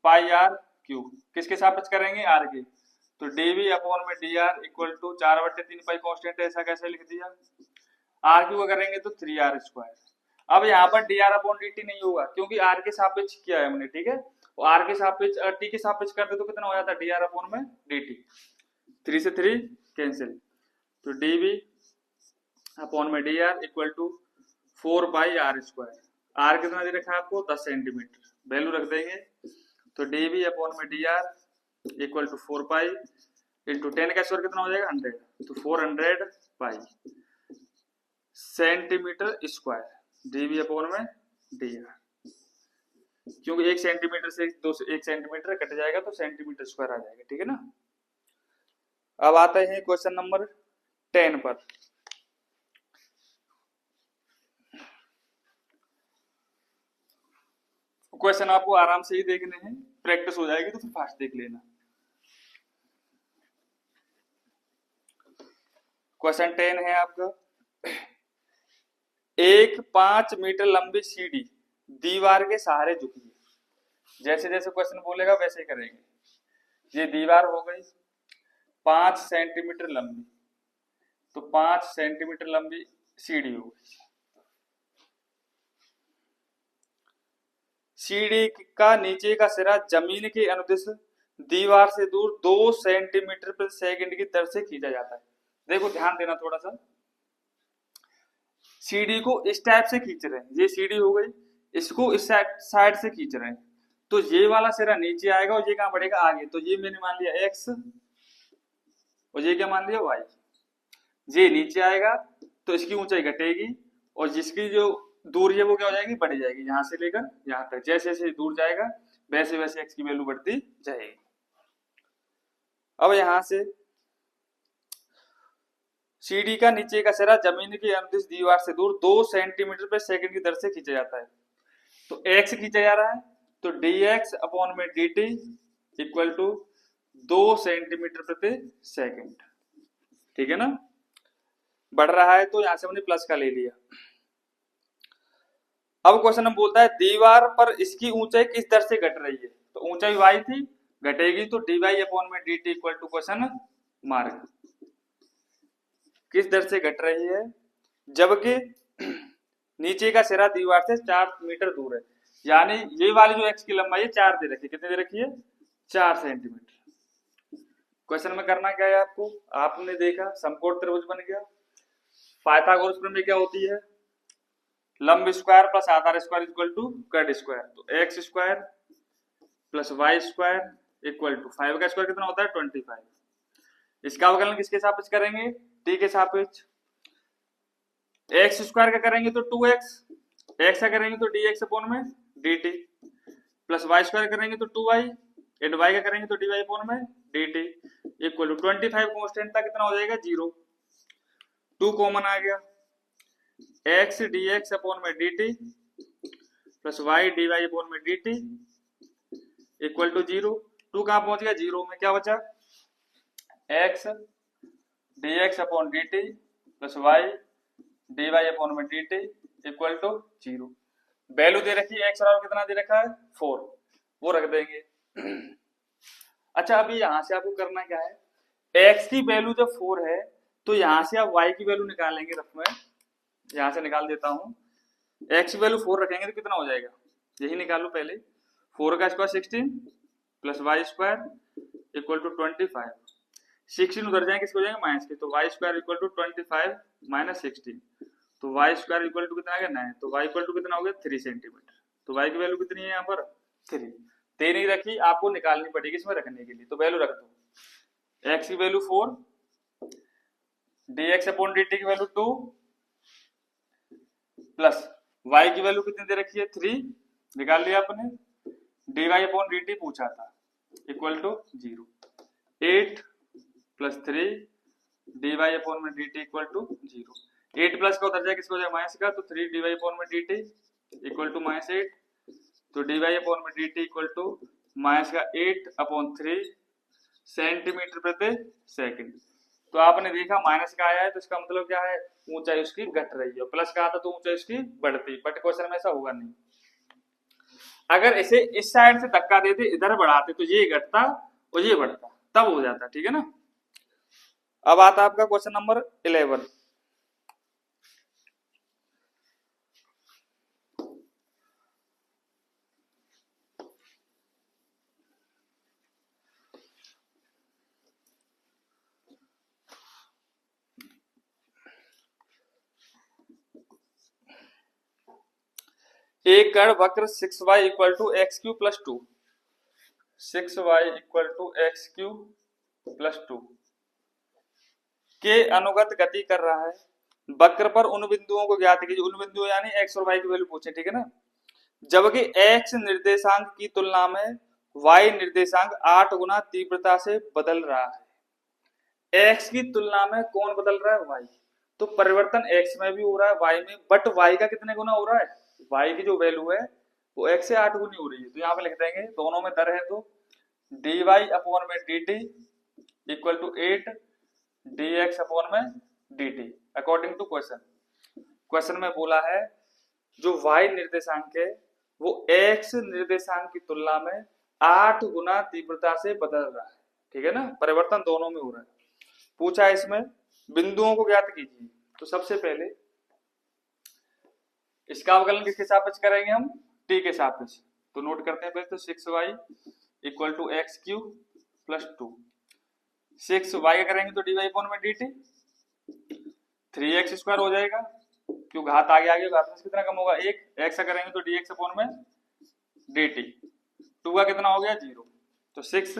pi r cube, किसके सापेक्ष करेंगे r के, तो dv अपॉन में dr equal to 4/3 pi constant, ऐसा कैसे लिख दिया, r क्यूब करेंगे तो 3r स्क्वायर। अब यहाँ पर dr अपॉन dt नहीं होगा क्योंकि r के सापेक्ष किया है हमने, ठीक है, और r के सापेक्ष t के सापेक्ष करते तो कितना हो जाता है dr अपॉन में dt, 3 से 3 कैंसिल, तो dv अपॉन में dr equal to 4 pi r square. r कितना दे रखा है आपको 10 सेंटीमीटर, वैल्यू रख देंगे तो dv अपॉन में dr equal to 4 pi into 10 का स्क्वायर कितना हो जाएगा 100, तो 400 pi centimetre square dv upon में dr, क्योंकि 1 सेंटीमीटर से 1 सेंटीमीटर कट जाएगा तो सेंटीमीटर स्क्वायर आ जाएगा, ठीक है ना। अब आते हैं क्वेश्चन नंबर 10 पर। क्वेश्चन आपको आराम से ही देखने हैं, प्रैक्टिस हो जाएगी तो फिर फास्ट देख लेना। क्वेश्चन 10 है आपका, एक 5 मीटर लंबी सीढ़ी दीवार के सहारे झुकी है। जैसे जैसे क्वेश्चन बोलेगा वैसे ही करेंगे। ये दीवार हो गई 5 सेंटीमीटर लंबी, तो 5 सेंटीमीटर लंबी सीढ़ी हो गई। सीढ़ी का नीचे का सिरा जमीन के अनुदिश दीवार से दूर 2 सेंटीमीटर प्रति सेकंड की दर से खींचा जाता है। देखो ध्यान देना थोड़ा सा, सीढ़ी को इस टाइप से खींच रहे हैं, ये सीढ़ी हो गई, इसको इस साइड से खींच रहे हैं, तो ये वाला सिरा नीचे आएगा और ये कहां बढ़ेगा आगे, तो ये मैंने मान लिया x और ये क्या मान लिया y। ये नीचे आएगा तो इसकी ऊंचाई घटेगी और जिसकी जो दूरी है वो क्या हो जाएगी, बढ़ जाएगी, यहां से लेकर यहां तक। जैसे जैसे दूर जाएगा वैसे वैसे x की वैल्यू बढ़ती जाएगी। अब यहां से सीढ़ी का नीचे का सिरा जमीन की अनुदिश दीवार से दूर 2 सेंटीमीटर प्रति सेकंड की दर से खींचा जाता है। तो x खींचा जा रहा है तो dx अपॉन में dt इक्वल टू 2 सेंटीमीटर प्रति सेकंड, ठीक है ना। बढ़ रहा है तो यहां से हमने प्लस का ले लिया। अब क्वेश्चन में बोलता है दीवार पर इसकी ऊंचाई किस दर से घट रही है, तो ऊंचाई y थी, घटेगी तो dy अपॉन में dt equal to question mark किस दर से घट रही है, जबकि नीचे का सिरा दीवार से 4 मीटर दूर है। यानी ये वाली जो x की लंबाई है 4 दे रखी है, कितने दे रखी है 4 सेंटीमीटर। क्वेश्चन में करना क्या है आपको, आपने देखा समकोण त्रिभुज बन गया, पाइथागोरस प्रमेय क्या होती है, लंब स्क्वायर प्लस आधार स्क्वायर इक्वल टू कट स्क्वायर, तो x square plus y square equal to 5 का स्क्वायर कितना होता है 25। इसका अवकलन किसके सापेक्ष करेंगे, t के सापेक्ष। x स्क्वायर का करेंगे तो 2x, x का करेंगे तो dx अपॉन में dt, प्लस y स्क्वायर करेंगे तो 2y एंड y का करेंगे तो dy अपॉन में dt इक्वल टू 25 कांस्टेंट था कितना हो जाएगा 0, 2 कॉमन आ गया, x dx अपॉन में dt plus y dy upon में dt इक्वल टू 0, 2 कहां पहुंच गया 0 में, क्या बचा x dx upon dt plus y dy upon में dt इक्वल टू 0। वैल्यू दे रखी है x और कितना दे रखा है 4, वो रख देंगे। अच्छा अभी यहां से आपको करना क्या है, x की वैल्यू जब 4 है तो यहां से आप y की वैल्यू निकालेंगे, रफ में यहां से निकाल देता हूं, x की वैल्यू 4 रखेंगे तो कितना हो जाएगा, यही निकालो पहले, 4 का square 16 plus y square equal to 25, 16 उधर जाएंगे किसको जाएंगे माइनस के, तो y square equal to 25 minus 16, तो y स्क्वायर इक्वल टू कितना आ गया 9, तो y इक्वल टू कितना हो गया 3 सेंटीमीटर। तो y की वैल्यू कितनी है यहाँ पर 3, दे नहीं रखी, आपको निकालनी पड़ेगी इसमें रखने के लिए, तो वैल्यू रख दो, x की वैल्यू 4, dx अपॉन dt की वैल्यू 2 प्लस y की वैल्यू कितनी दे रखी है 3, निकाल लिया आपने, dy अपॉन dt पूछा था equal to 0, 8 plus 3 dy upon में dt इक्वल टू 0, 8 प्लस का उधर जाए किसको जाए माइनस का, तो 3 dy अपॉन में dt इक्वल टू माइनस 8, तो dy अपॉन में dt इक्वल टू माइनस का 8 अपॉन 3 सेंटीमीटर प्रति सेकंड। तो आपने देखा माइनस का आया है तो इसका मतलब क्या है, ऊंचाई उसकी घट रही है, प्लस का आता तो ऊंचाई उसकी बढ़ती, बट क्वेश्चन में ऐसा होगा नहीं। अगर इसे इस साइड से धक्का देते इधर बढ़ाते तो ये घटता और ये बढ़ता, तब हो जाता, ठीक है ना। अब आता आपका क्वेश्चन नंबर 11, एक कर्ण वक्र 6y equal to x cube plus 2, 6y equal to x cube plus 2 के अनुगत गति कर रहा है। वक्र पर उन बिंदुओं को ज्ञात कीजिए, उन बिंदुओं यानी एक्स और वाई की वैल्यू पूछे, ठीक है ना। जबकि एक्स निर्देशांक की तुलना में वाई निर्देशांक 8 गुना तीव्रता से बदल रहा है। एक्स की तुलना में कौन बदल रहा है? वाई। तो परिवर्तन एक्स में भी हो रहा है, वाई में, बट वाई का कितने गुना हो रहा है? वाई की जो वैल्यू है वो एक्स से 8 गुनी हो रही है। तो यहाँ पे लिख देंगे, दोनों में दर है तो dy अपॉन में dt equal to 8 dx upon में dt according to question. Question में बोला है जो y निर्देशांक है वो x निर्देशांक की तुलना में 8 गुना तीव्रता से बदल रहा है, ठीक है ना। परिवर्तन दोनों में हो रहा है। पूछा है इसमें बिंदुओं को ज्ञात कीजिए। तो सबसे पहले इसका अवकलन किसके सापेक्ष करेंगे हम? t के सापेक्ष। तो नोट करते हैं पहले तो 6y equal to x cube plus 2, 6y का करेंगे तो dy अपॉन में dt, 3x स्क्वायर हो जाएगा, क्यों घात आगे आगे घात में से कितना कम होगा 1, x का करेंगे तो dx अपॉन में dt, 2 का कितना हो गया 0, तो 6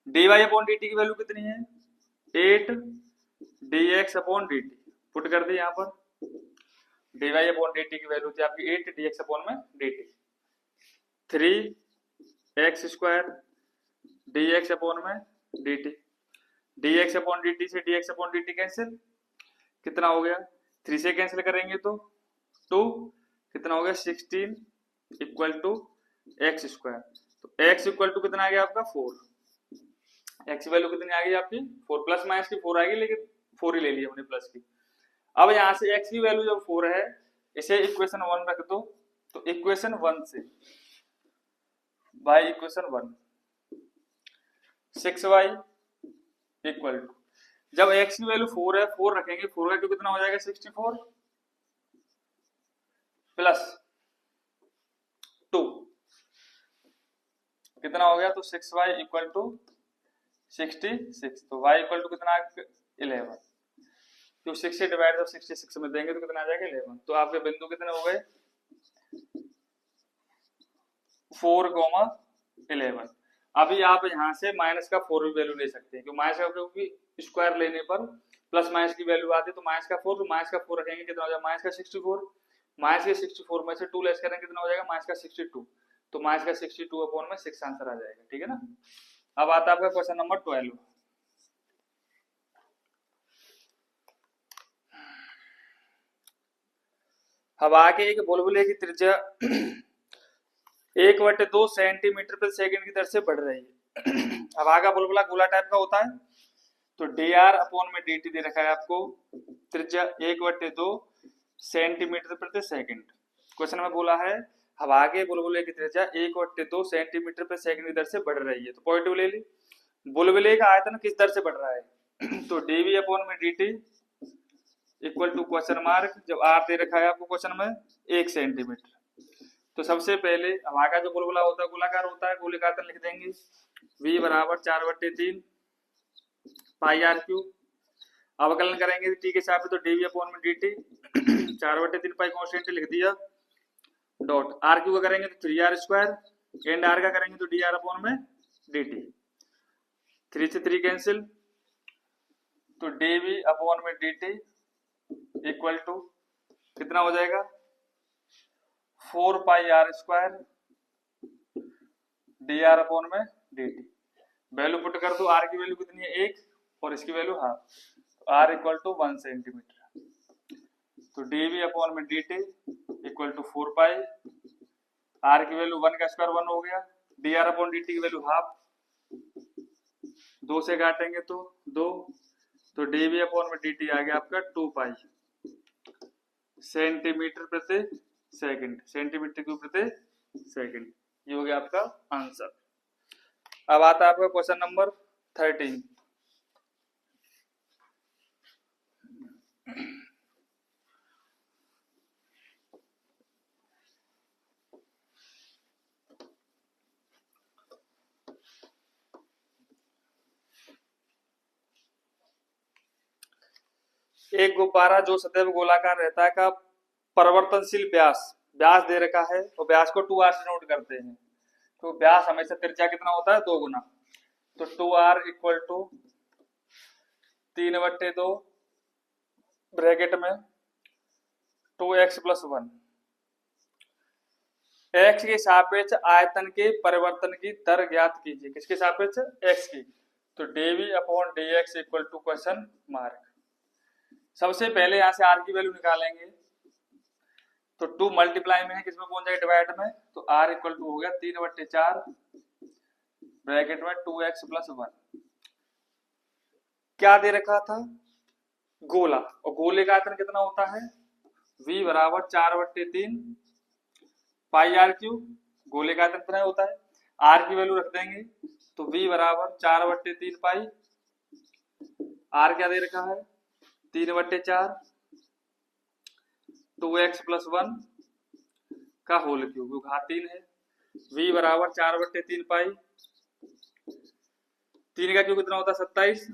dy अपॉन dt की वैल्यू कितनी है 8 dx अपॉन dt, पुट कर दी यहाँ पर dy अपॉन dt की वैल्यू थी आपकी 8 dx अपॉन में dt, 3x square dx upon में dt, dx अपॉन dt से dx अपॉन dt कैंसिल, कितना हो गया 3 से कैंसिल करेंगे तो 2, कितना हो गया 16 इक्वल टू एक्स स्क्वायर। तो x इक्वल टू कितना आ गया आपका 4, x की वैल्यू कितनी आ गई आपकी 4, प्लस माइनस की 4 आएगी लेकिन 4 ही ले ली हमने प्लस की। अब यहाँ से x की वैल्यू जब 4 है इसे इक्वेशन 1 रख दो, तो इक्वेशन 1 से y equation 1 6y equal to, जब x की वैल्यू 4 है 4 रखेंगे, 4 का क्यों कितना हो जाएगा 64 प्लस 2 कितना हो गया, तो 6y इक्वल टू 66, तो y इक्वल टू कितना 11, तो 60 डिवाइड जब 66 में देंगे तो कितना आ जाएगा 11। तो आपके बिंदु कितने हो गए 4,11। अभी आप यहाँ से माइनस का 4 भी वैल्यू ले सकते हैं, क्योंकि माइनस का क्योंकि स्क्वायर लेने पर प्लस माइनस की वैल्यू आती है, तो माइनस का 4, तो माइनस का 4 रखेंगे कितना हो जाएगा माइनस का 64, माइनस के 64 में से 2 लेस करेंगे कितना हो जाएगा माइनस का 62, तो माइनस का 62 अपॉन में 6 आंसर आ जाएगा, ठीक है ना। अब आता है आपका क्वेश्चन नंबर 12। अब आगे एक बुलबुले की त्रिज्या 1/2 सेंटीमीटर प्रति सेकंड की दर से बढ़ रही है। अब आगा बुलबुला गोला टाइप का होता है, तो dr अपॉन में dt दे रखा है आपको, त्रिज्या 1/2 सेंटीमीटर प्रति सेकंड। क्वेश्चन में बोला है अब आगे बुलबुले की त्रिज्या 1/2 सेंटीमीटर प्रति सेकंड की दर से बढ़ रही है, तो पॉजिटिव ले ली। बुलबुले का आयतन किस दर से बढ़ रहा है तो dv अपॉन में dt equal to question mark, जब r दे रखा है आपको क्वेश्चन में 1 सेंटीमीटर। तो सबसे पहले हमारा का जो बुलबुला होता है गोलाकार होता है, गोले का आयतन लिख देंगे v बराबर 4/3 पाई आर क्यू। अवकलन करेंगे टी के हिसाब से, तो dv अपॉन में dt 4/3 पाई कांस्टेंट लिख दिया, डॉट आर क्यू का करेंगे तो 3r स्क्वायर एंड r का करेंगे तो dr अपॉन में dt, 3 से 3 कैंसिल, तो dv अपॉन में dt इक्वल टू कितना हो जाएगा 4 पाई आर स्क्वायर dr अपॉन में dt। वैल्यू पुट कर दो, r की वैल्यू कितनी है 1 और इसकी value half, r equal to 1 centimetre, तो dv अपॉन में dt equal to 4 pi, r की वैल्यू 1 का स्क्वायर 1 हो गया, dr अपॉन dt की वैल्यू हाफ, 2 से काटेंगे तो 2, तो dv अपॉन में dt आ गया आपका 2 पाई सेंटीमीटर प्रति सेकंड, सेंटीमीटर क्यूब प्रति सेकंड। ये हो गया आपका आंसर। अब आता है आपका क्वेश्चन नंबर 13। एक गुब्बारा जो सदैव गोलाकार रहता है का परिवर्तनशील व्यास व्यास दे रखा है और व्यास को 2r से नोट करते हैं, तो व्यास हमेशा त्रिज्या कितना होता है 2 गुना, तो 2r इक्वल टू 3/2 ब्रैकेट में 2x प्लस 1। x के सापेक्ष आयतन के परिवर्तन की दर ज्ञात कीजिए। किसके सापेक्ष? x की। तो dv upon dx equal to question mark. सबसे पहले यहां से r की वैल्यू निकालेंगे, तो 2 मल्टीप्लाई में है, किसमें पहुंच जाएगा? डिवाइड में, तो r इक्वल टू हो गया 3/4 ब्रैकेट में 2x प्लस 1। क्या दे रखा था? गोला, और गोले का आयतन कितना होता है? v बराबर 4/3 पाई r क्यूब। गोले का आयतन कितना होता है? r की वैल्यू रख देंगे, तो v बराबर 4/3 पाई, r क्या दे रखा है? 3/4 2x प्लस 1 का होल क्यूब, घात 3 है। v बराबर 4/3 पाई, 3 का क्यूब कितना होता है? 27,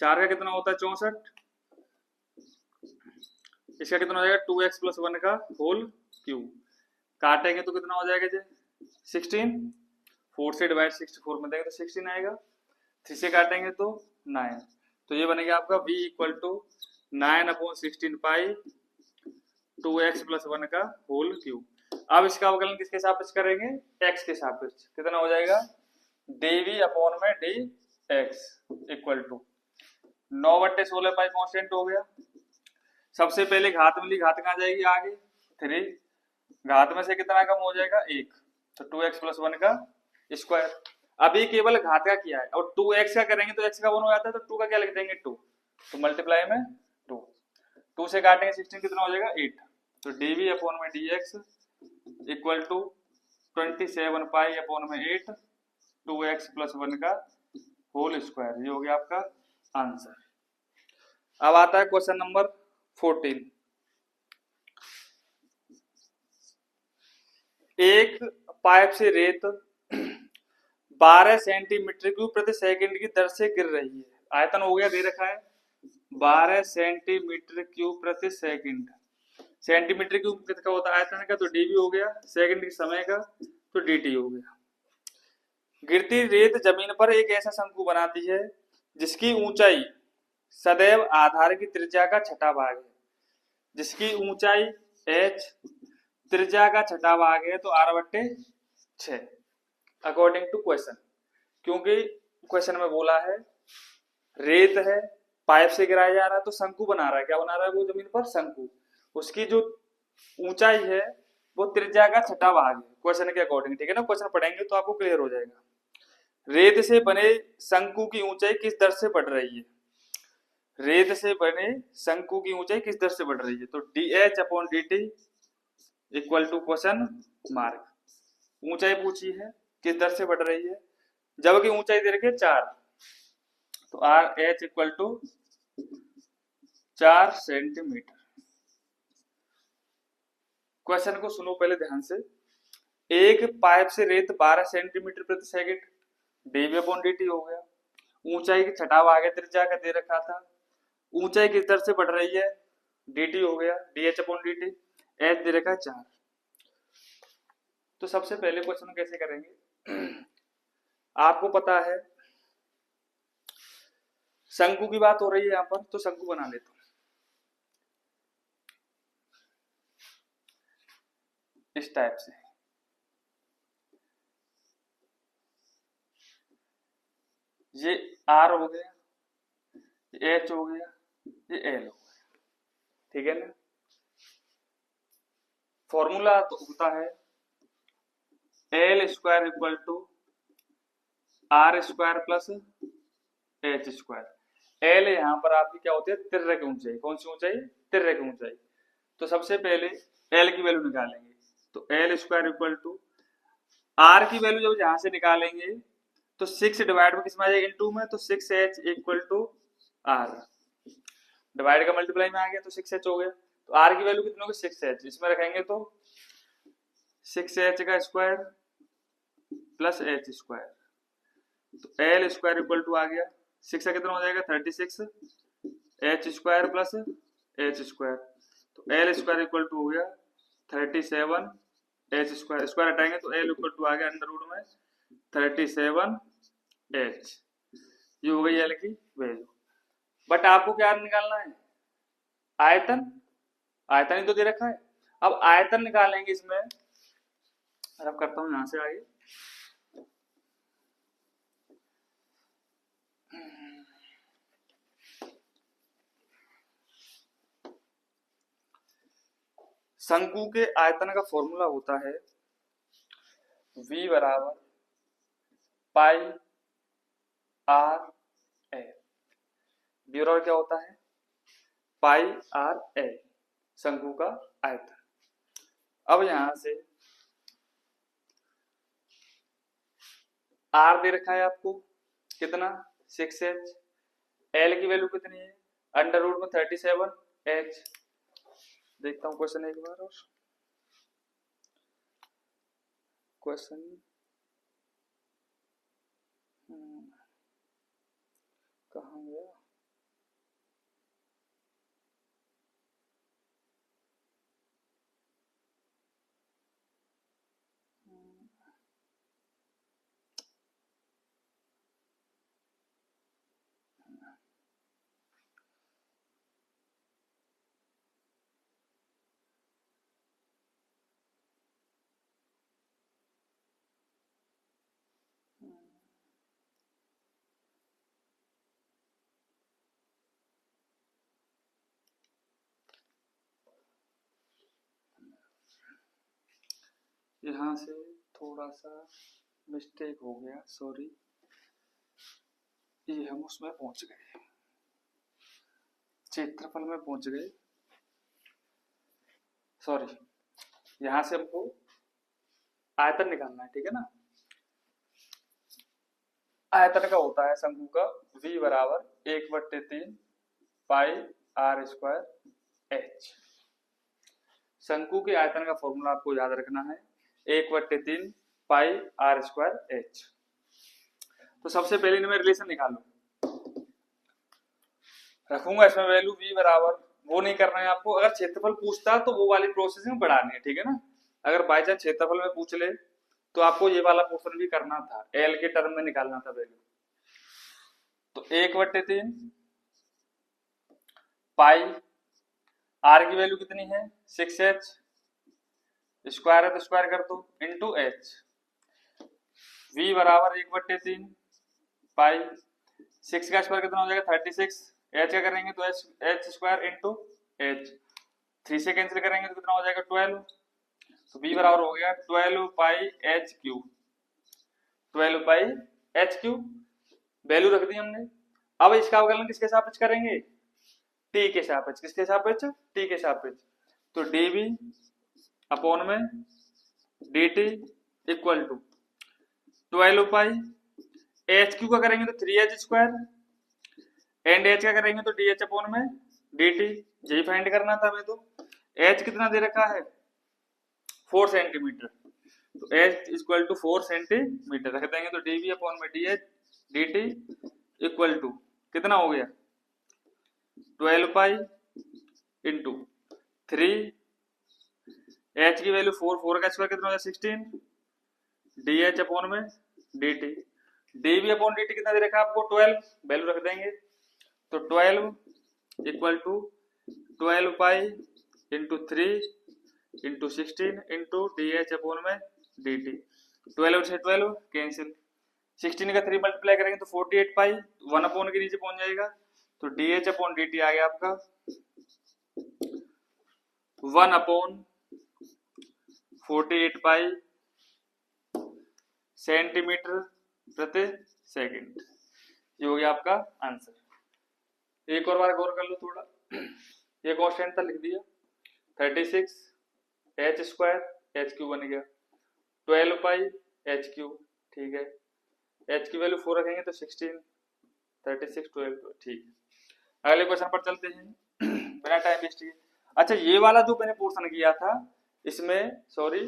4 का कितना होता है? 64, इसका कितना हो जाएगा? 2x प्लस 1 का होल क्यूब। काटेंगे तो कितना हो जाएगा जी? 16, 4 से डिवाइड 64 में देंगे तो 16 आएगा, 3 से काटेंगे तो 9, तो ये बनेगा आपका v equal to 9/16 pi 2x plus 1 का होल क्यूब। अब इसका अवकलन किसके सापेक्ष करेंगे? x के सापेक्ष। कितना हो जाएगा? dv अपॉन में dx equal to 9/16 pi constant हो गया। सबसे पहले घात मिली, घात कहाँ जाएगी? आगे 3, घात में से कितना कम हो जाएगा? 1, तो 2x प्लस 1 का स्क्वायर। अभी केवल घात का किया है, और 2x का करेंगे तो x का 1 हो जाता है, तो 2 का क्या लिख देंगे? 2, तो मल्टीप्लाई में 2 से काटेंगे 16, कितना हो जाएगा? 8, तो dv अपॉन में dx equal to 27 pi upon में 8 2x प्लस 1 का होल स्क्वायर। ये हो गया आपका आंसर। अब आता है क्वेश्चन नंबर 14। एक पाइप से रेत 12 सेंटीमीटर क्यूब प्रति सेकंड की दर से गिर रही है। आयतन हो गया, दे रखा है 12 सेंटीमीटर क्यूब प्रति सेकंड। सेंटीमीटर क्यूब कितना होता है? आयतन का, तो डीवी हो गया, सेकंड के समय का तो dt हो गया। गिरती रेत जमीन पर एक ऐसा शंकु बनाती है जिसकी ऊंचाई सदैव आधार की त्रिज्या का छठा भाग है। जिसकी ऊंचाई h त्रिज्या का छठा भाग है, तो r/6 अकॉर्डिंग टू क्वेश्चन। क्योंकि क्वेश्चन में बोला है रेत है, पाइप से गिराया जा रहा है, तो शंकु बना रहा है। क्या बना रहा है वो? जमीन पर शंकु। उसकी जो ऊंचाई है वो त्रिज्या का छठा भाग है क्वेश्चन के अकॉर्डिंग, ठीक है ना? क्वेश्चन पढ़ेंगे तो आपको क्लियर हो जाएगा। रेत से बने शंकु की ऊंचाई किस दर से बढ़ रही है? रेत से बने शंकु की ऊंचाई किस दर से बढ़ रही है? तो dh upon dt equal to question mark. ऊंचाई पूछी है, किस दर से बढ़ रही है, जबकि ऊंचाई दे रखी है 4, तो RH equal to 4 centimetre. Question को सुनो पहले ध्यान से। एक पाइप से रेत 12 सेंटीमीटर प्रति सेकंड, dv अपॉन dt हो गया। ऊंचाई की छठा भाग है, त्रिज्या का दे रखा था। ऊंचाई किस दर से बढ़ रही है? dt हो गया, dh अपॉन dt। h दे रखा है 4। तो सबसे पहले क्वेश्चन कैसे करेंगे? आपको पता है शंकु की बात हो रही है यहाँ पर, तो शंकु बना लेता हूं इस टाइप से। ये R हो गया, ये H हो गया, ये L हो गया, ठीक है ना? फॉर्मूला तो होता है L square equal to R square plus H square. L यहाँ पर आपकी क्या होती है? तिर्यक ऊंचाई। कौन सी ऊंचाई? तिर्यक ऊंचाई। तो सबसे पहले L की वैल्यू निकालेंगे, तो L square equal to R की वैल्यू जब यहां से निकालेंगे तो 6 डिवाइड में किसमें आ जाएगा? इनटू में, तो 6h equal to R। Divide का मल्टीप्लाई में आ गया तो 6h हो गया। तो R की वैल्यू कितनी होगी? 6h। इसमें रखेंगे तो 6h का स्क्वायर प्लस h स्क्वायर, तो L स्क्वायर इक्वल टू आ गया 6 का कितना हो जाएगा? 36 h square plus h square, तो L स्क्वायर इक्वल टू हो गया 37 स्क्वायर, स्क्वायर हटाएंगे तो एल इक्वल टू आ गया अंडर रूट में 37 ये हो गई एल की वैल्यू। बट आपको क्या निकालना है, आयतन, आयतन ही तो दे रखा है। अब आयतन निकालेंगे इसमें, अब करता हूं यहां से आगे। शंकु के आयतन का फॉर्मूला होता है V बराबर पाई आर एल। V बराबर क्या होता है, पाई आर एल, शंकु का आयतन। अब यहां से आर दे रखा है आपको कितना 6h, एल की वैल्यू कितनी है अंडर रूट में 37h। देखता हूं क्वेश्चन एक बार और, क्वेश्चन कहाँ गया, यहाँ से थोड़ा सा मिस्टेक हो गया, सॉरी। ये हम उसमें पहुंच गए, क्षेत्रफल में पहुंच गए, सॉरी। यहां से हमको आयतन निकालना है, ठीक है ना। आयतन का होता है शंकु का V बराबर 1/3 पाई आर स्क्वायर एच। शंकु के आयतन का फॉर्मूला आपको याद रखना है 1/3 पाई आर स्क्वायर एच। तो सबसे पहले मैं रिलेशन निकालू, रखूंगा इसमें वैल्यू V बराबर, वो नहीं करना है आपको। अगर क्षेत्रफल पूछता है तो वो वाली प्रोसेसिंग बढ़ानी है, ठीक है ना। अगर बाई चांस क्षेत्रफल में पूछ ले तो आपको ये वाला पोर्शन भी करना था, एल के टर्म में निकालना था वैल्यू। तो 1/3 पाई, आर की वैल्यू कितनी है 6h, स्क्वायर है तो स्क्वायर कर दो, इंटू एच। V बराबर 1/3 पाई, 6 का स्क्वायर कितना हो जाएगा 36, एच का करेंगे तो एच स्क्वायर इंटू एच, 3 से कैंसिल करेंगे तो कितना हो जाएगा 12। तो V बराबर हो गया 12 pi H cube, 12 pi H cube, value रख दी हमने। अब इसका अवकलन किसके सापेक्ष करेंगे, टी के सापेक्ष। किसके सापेक्ष, टी के सापेक्ष। तो dv अपॉन में dt equal to 12 pi h cube का करेंगे तो 3h स्क्वायर, एंड एच का करेंगे तो डी एच अपॉन में dt। यही फाइंड करना था हमें। तो एच कितना दे रखा है 4 सेंटीमीटर, तो एच इक्वल टू 4 सेंटीमीटर रख देंगे। तो dv अपॉन में d h dt equal to कितना हो गया 12 पाई इंटू 3, एच की वैल्यू 4, 4 का स्क्वायर कितना हो गया 16, डी एच अपॉन में D t. dv upon dt कितना दे रखा है आपको 12, वैल्यू रख देंगे। तो 12 equal to 12 pi into 3 into 16 into d H upon में डी टी। 12 से 12 कैंसिल, 16 का 3 मल्टीप्लाई करेंगे तो 48 पाई, 1 अपॉन के नीचे पहुंच जाएगा। तो D H upon D T आ गया आपका 1 अपॉन 48 पाई सेंटीमीटर प्रति सेकंड। ये हो गया आपका आंसर। एक और बार गौर कर लो थोड़ा, ये कांस्टेंट था लिख दिया 36 एच स्क्वायर एच क्यूब बन गया 12 पाई एच क्यूब, ठीक है। एच की वैल्यू 4 रखेंगे तो 16, 36 12, ठीक है। अगले क्वेश्चन पर चलते हैं बिना टाइम वेस्ट किए। अच्छा, ये वाला जो मैंने पोर्शन किया था इसमें, सॉरी,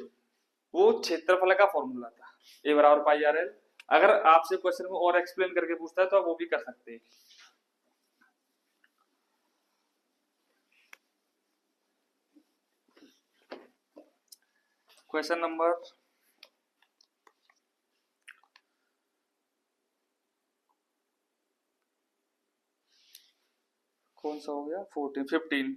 वो क्षेत्रफल का फॉर्मूला था ए बराबर पाई आर एल। अगर आपसे क्वेश्चन को और एक्सप्लेन करके पूछता है तो आप वो भी कर सकते हैं। क्वेश्चन नंबर कौन सा हो गया 15।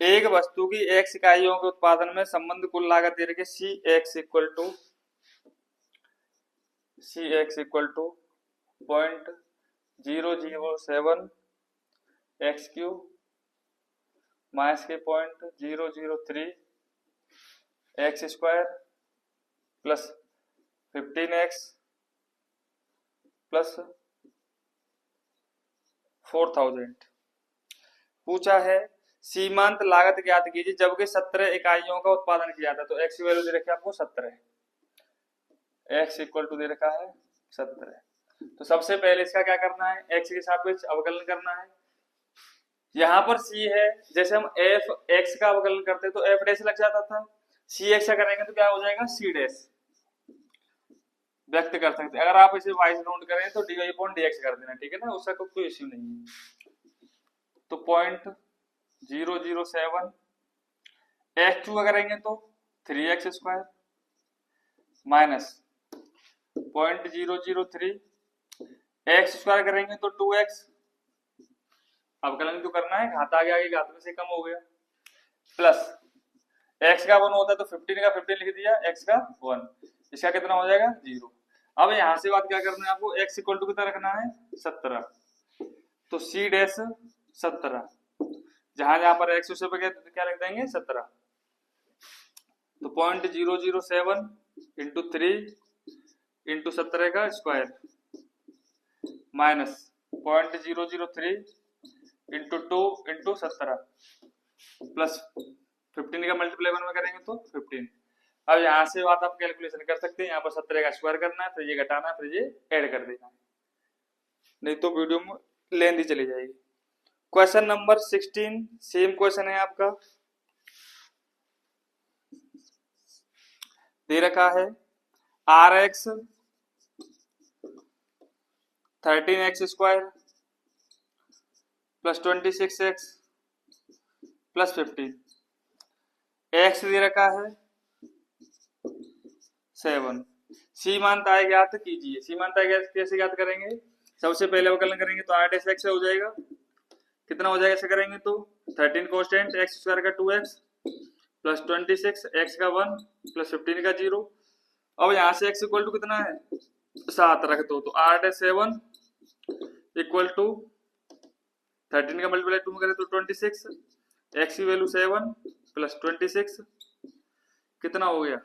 एक वस्तु की x इकाइयों के उत्पादन में संबंध कुल लागत दे रखी है C X equal to 0.007 X cube minus के 0.003 x square plus 15x plus 4000। पूछा है सीमांत लागत ज्ञात कीजिए जबकि 17 इकाइयों का उत्पादन किया था। तो x की वैल्यू दे रखी है आपको 17, x इक्वल टू दे रखा है 17। तो सबसे पहले इसका क्या करना है, x के सापेक्ष अवकलन करना है। यहाँ पर c है, जैसे हम f x का अवकलन करते तो f डैश लग जाता था, c x का करेंगे तो क्या हो जाएगा c डैश व्यक्त कर सकते हैं। अगर आप इसे y से नोट करें तो dy अपॉन dx कर देना, ठीक है ना, उसका कोई इश्यू नहीं है। तो 0.007 x2 करेंगे तो 3x square minus 0.003 x square करेंगे तो 2x, अवकलन तो करना है, घात आगे आगे घात में से कम हो गया, प्लस x का 1 होता है तो 15 का 15 लिख दिया, x का 1, इसका कितना हो जाएगा 0। अब यहां से बात क्या करना है आपको, x इक्वल टू कितना रखना है 17, तो c डैश 17, जहां जहां पर x उसे पे क्या रख देंगे 17, तो 0.007 इंटू 3 इंटू 17 का square minus 0.003 into 2 into 17 plus 15 का मल्टीप्लाई 1 में करेंगे तो 15। अब यहाँ से बात आप कैलकुलेशन कर सकते हैं, यहाँ पर 17 का स्क्वायर करना है, फिर ये घटाना है, फिर ये ऐड कर देना है, नहीं तो वीडियो में लेंदी चली जाएगी। क्वेश्चन नंबर 16 सेम क्वेश्चन है आपका, दे रखा है rx 13x square plus 26x plus 15, x दे रखा है 7। सीमांत आय ज्ञात कीजिए। सीमांत आय कैसे ज्ञात करेंगे, सबसे पहले अवकलन करेंगे तो r डैश x हो जाएगा, कितना हो जाएगा ऐसे करेंगे तो 13 कांस्टेंट x स्क्वायर का 2x प्लस 26 x का 1 प्लस 15 का 0। अब यहाँ से x इक्वल टू कितना है 7 रख दो, तो r डैश 7 इक्वल टू 13 का मल्टीप्लाई 2 में करें तो 26, x की वैल्यू 7 प्लस 26 कितना हो गया,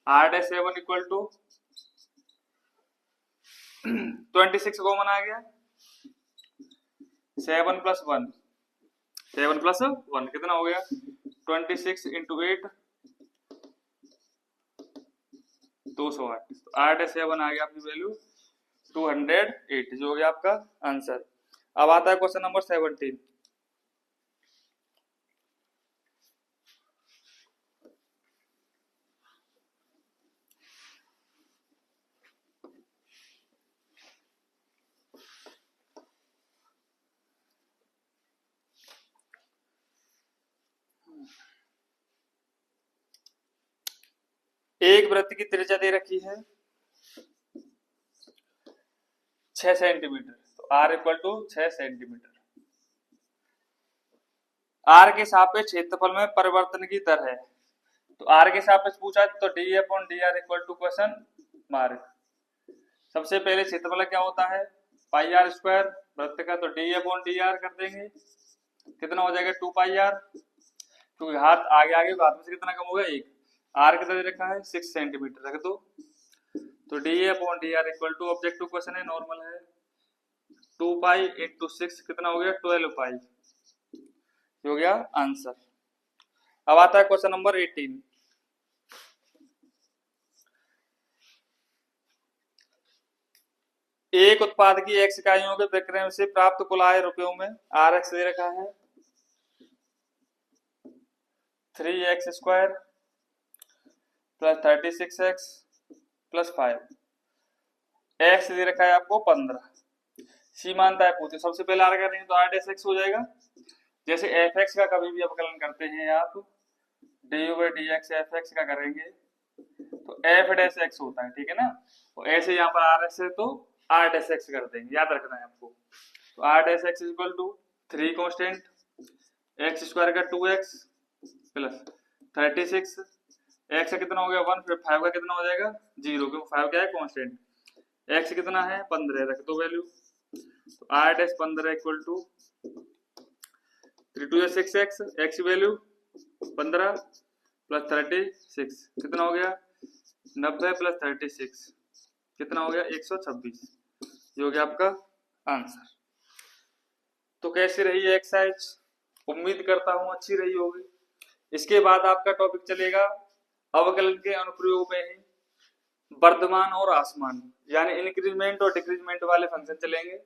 r dash 7 equal to 26 common आ गया, 7 प्लस 1 कितना हो गया 26 इंटू 8 208, तो r डैश 7 आ गया आपकी वैल्यू 208, जो हो गया आपका आंसर। अब आता है क्वेश्चन नंबर 17। एक वृत्त की त्रिज्या दे रखी है 6 सेंटीमीटर, तो r equal to 6 centimetre. r के सापेक्ष क्षेत्रफल में परिवर्तन की दर है, तो r के सापेक्ष पूछा तो d upon dr equal to question mark. सबसे पहले क्षेत्रफल क्या होता है पाई आर स्क्वायर वृत्त का, तो d अपॉन dr कर देंगे, कितना हो जाएगा 2 पाई आर, क्योंकि हाथ आगे आगे हाथ में से कितना कम होगा 1, r कितना दे रखा है 6 सेंटीमीटर रख दो, तो d upon dr equal to objective question है नॉर्मल है 2 पाई इंटू 6 कितना हो गया 12 पाई, हो गया आंसर। अब आता है क्वेश्चन नंबर 18। एक उत्पाद की x इकाइयों के विक्रय से प्राप्त कुल आय रुपयों में rx दे रखा है 3x square plus 36x plus 5, x दे रखा है आपको 15, सीमांताएं पूछे, सबसे पहले आर करेंगे तो आर डैश एक्स हो जाएगा। जैसे एफ एक्स का कभी भी अवकलन करते हैं आप, D you by D x F x का करेंगे तो एफ डैश एक्स होता है, ठीक है ना। तो ऐसे यहाँ पर आर एक्स है तो आर डैश एक्स कर देंगे, याद रखना है आपको। तो r dash x equal to 3 constant x square का 2x प्लस 36, एक्स का कितना हो गया 1, फिर 5 का कितना हो जाएगा 0, क्योंकि 5 क्या है कांस्टेंट। एक्स कितना है 15, रख दो वैल्यू। तो r dash 15 equal to 3 2 6 x, x की वैल्यू 15 प्लस 36 कितना हो गया 90 प्लस 36 कितना हो गया 126, ये हो गया आपका आंसर। तो कैसी रही है एक्सरसाइज, उम्मीद करता हूं अच्छी रही होगी। इसके बाद आपका टॉपिक चलेगा अवकलन के अनुप्रयोग में ही वर्धमान और आसमान, यानी इंक्रीजमेंट और डिक्रीजमेंट वाले फंक्शन चलेंगे।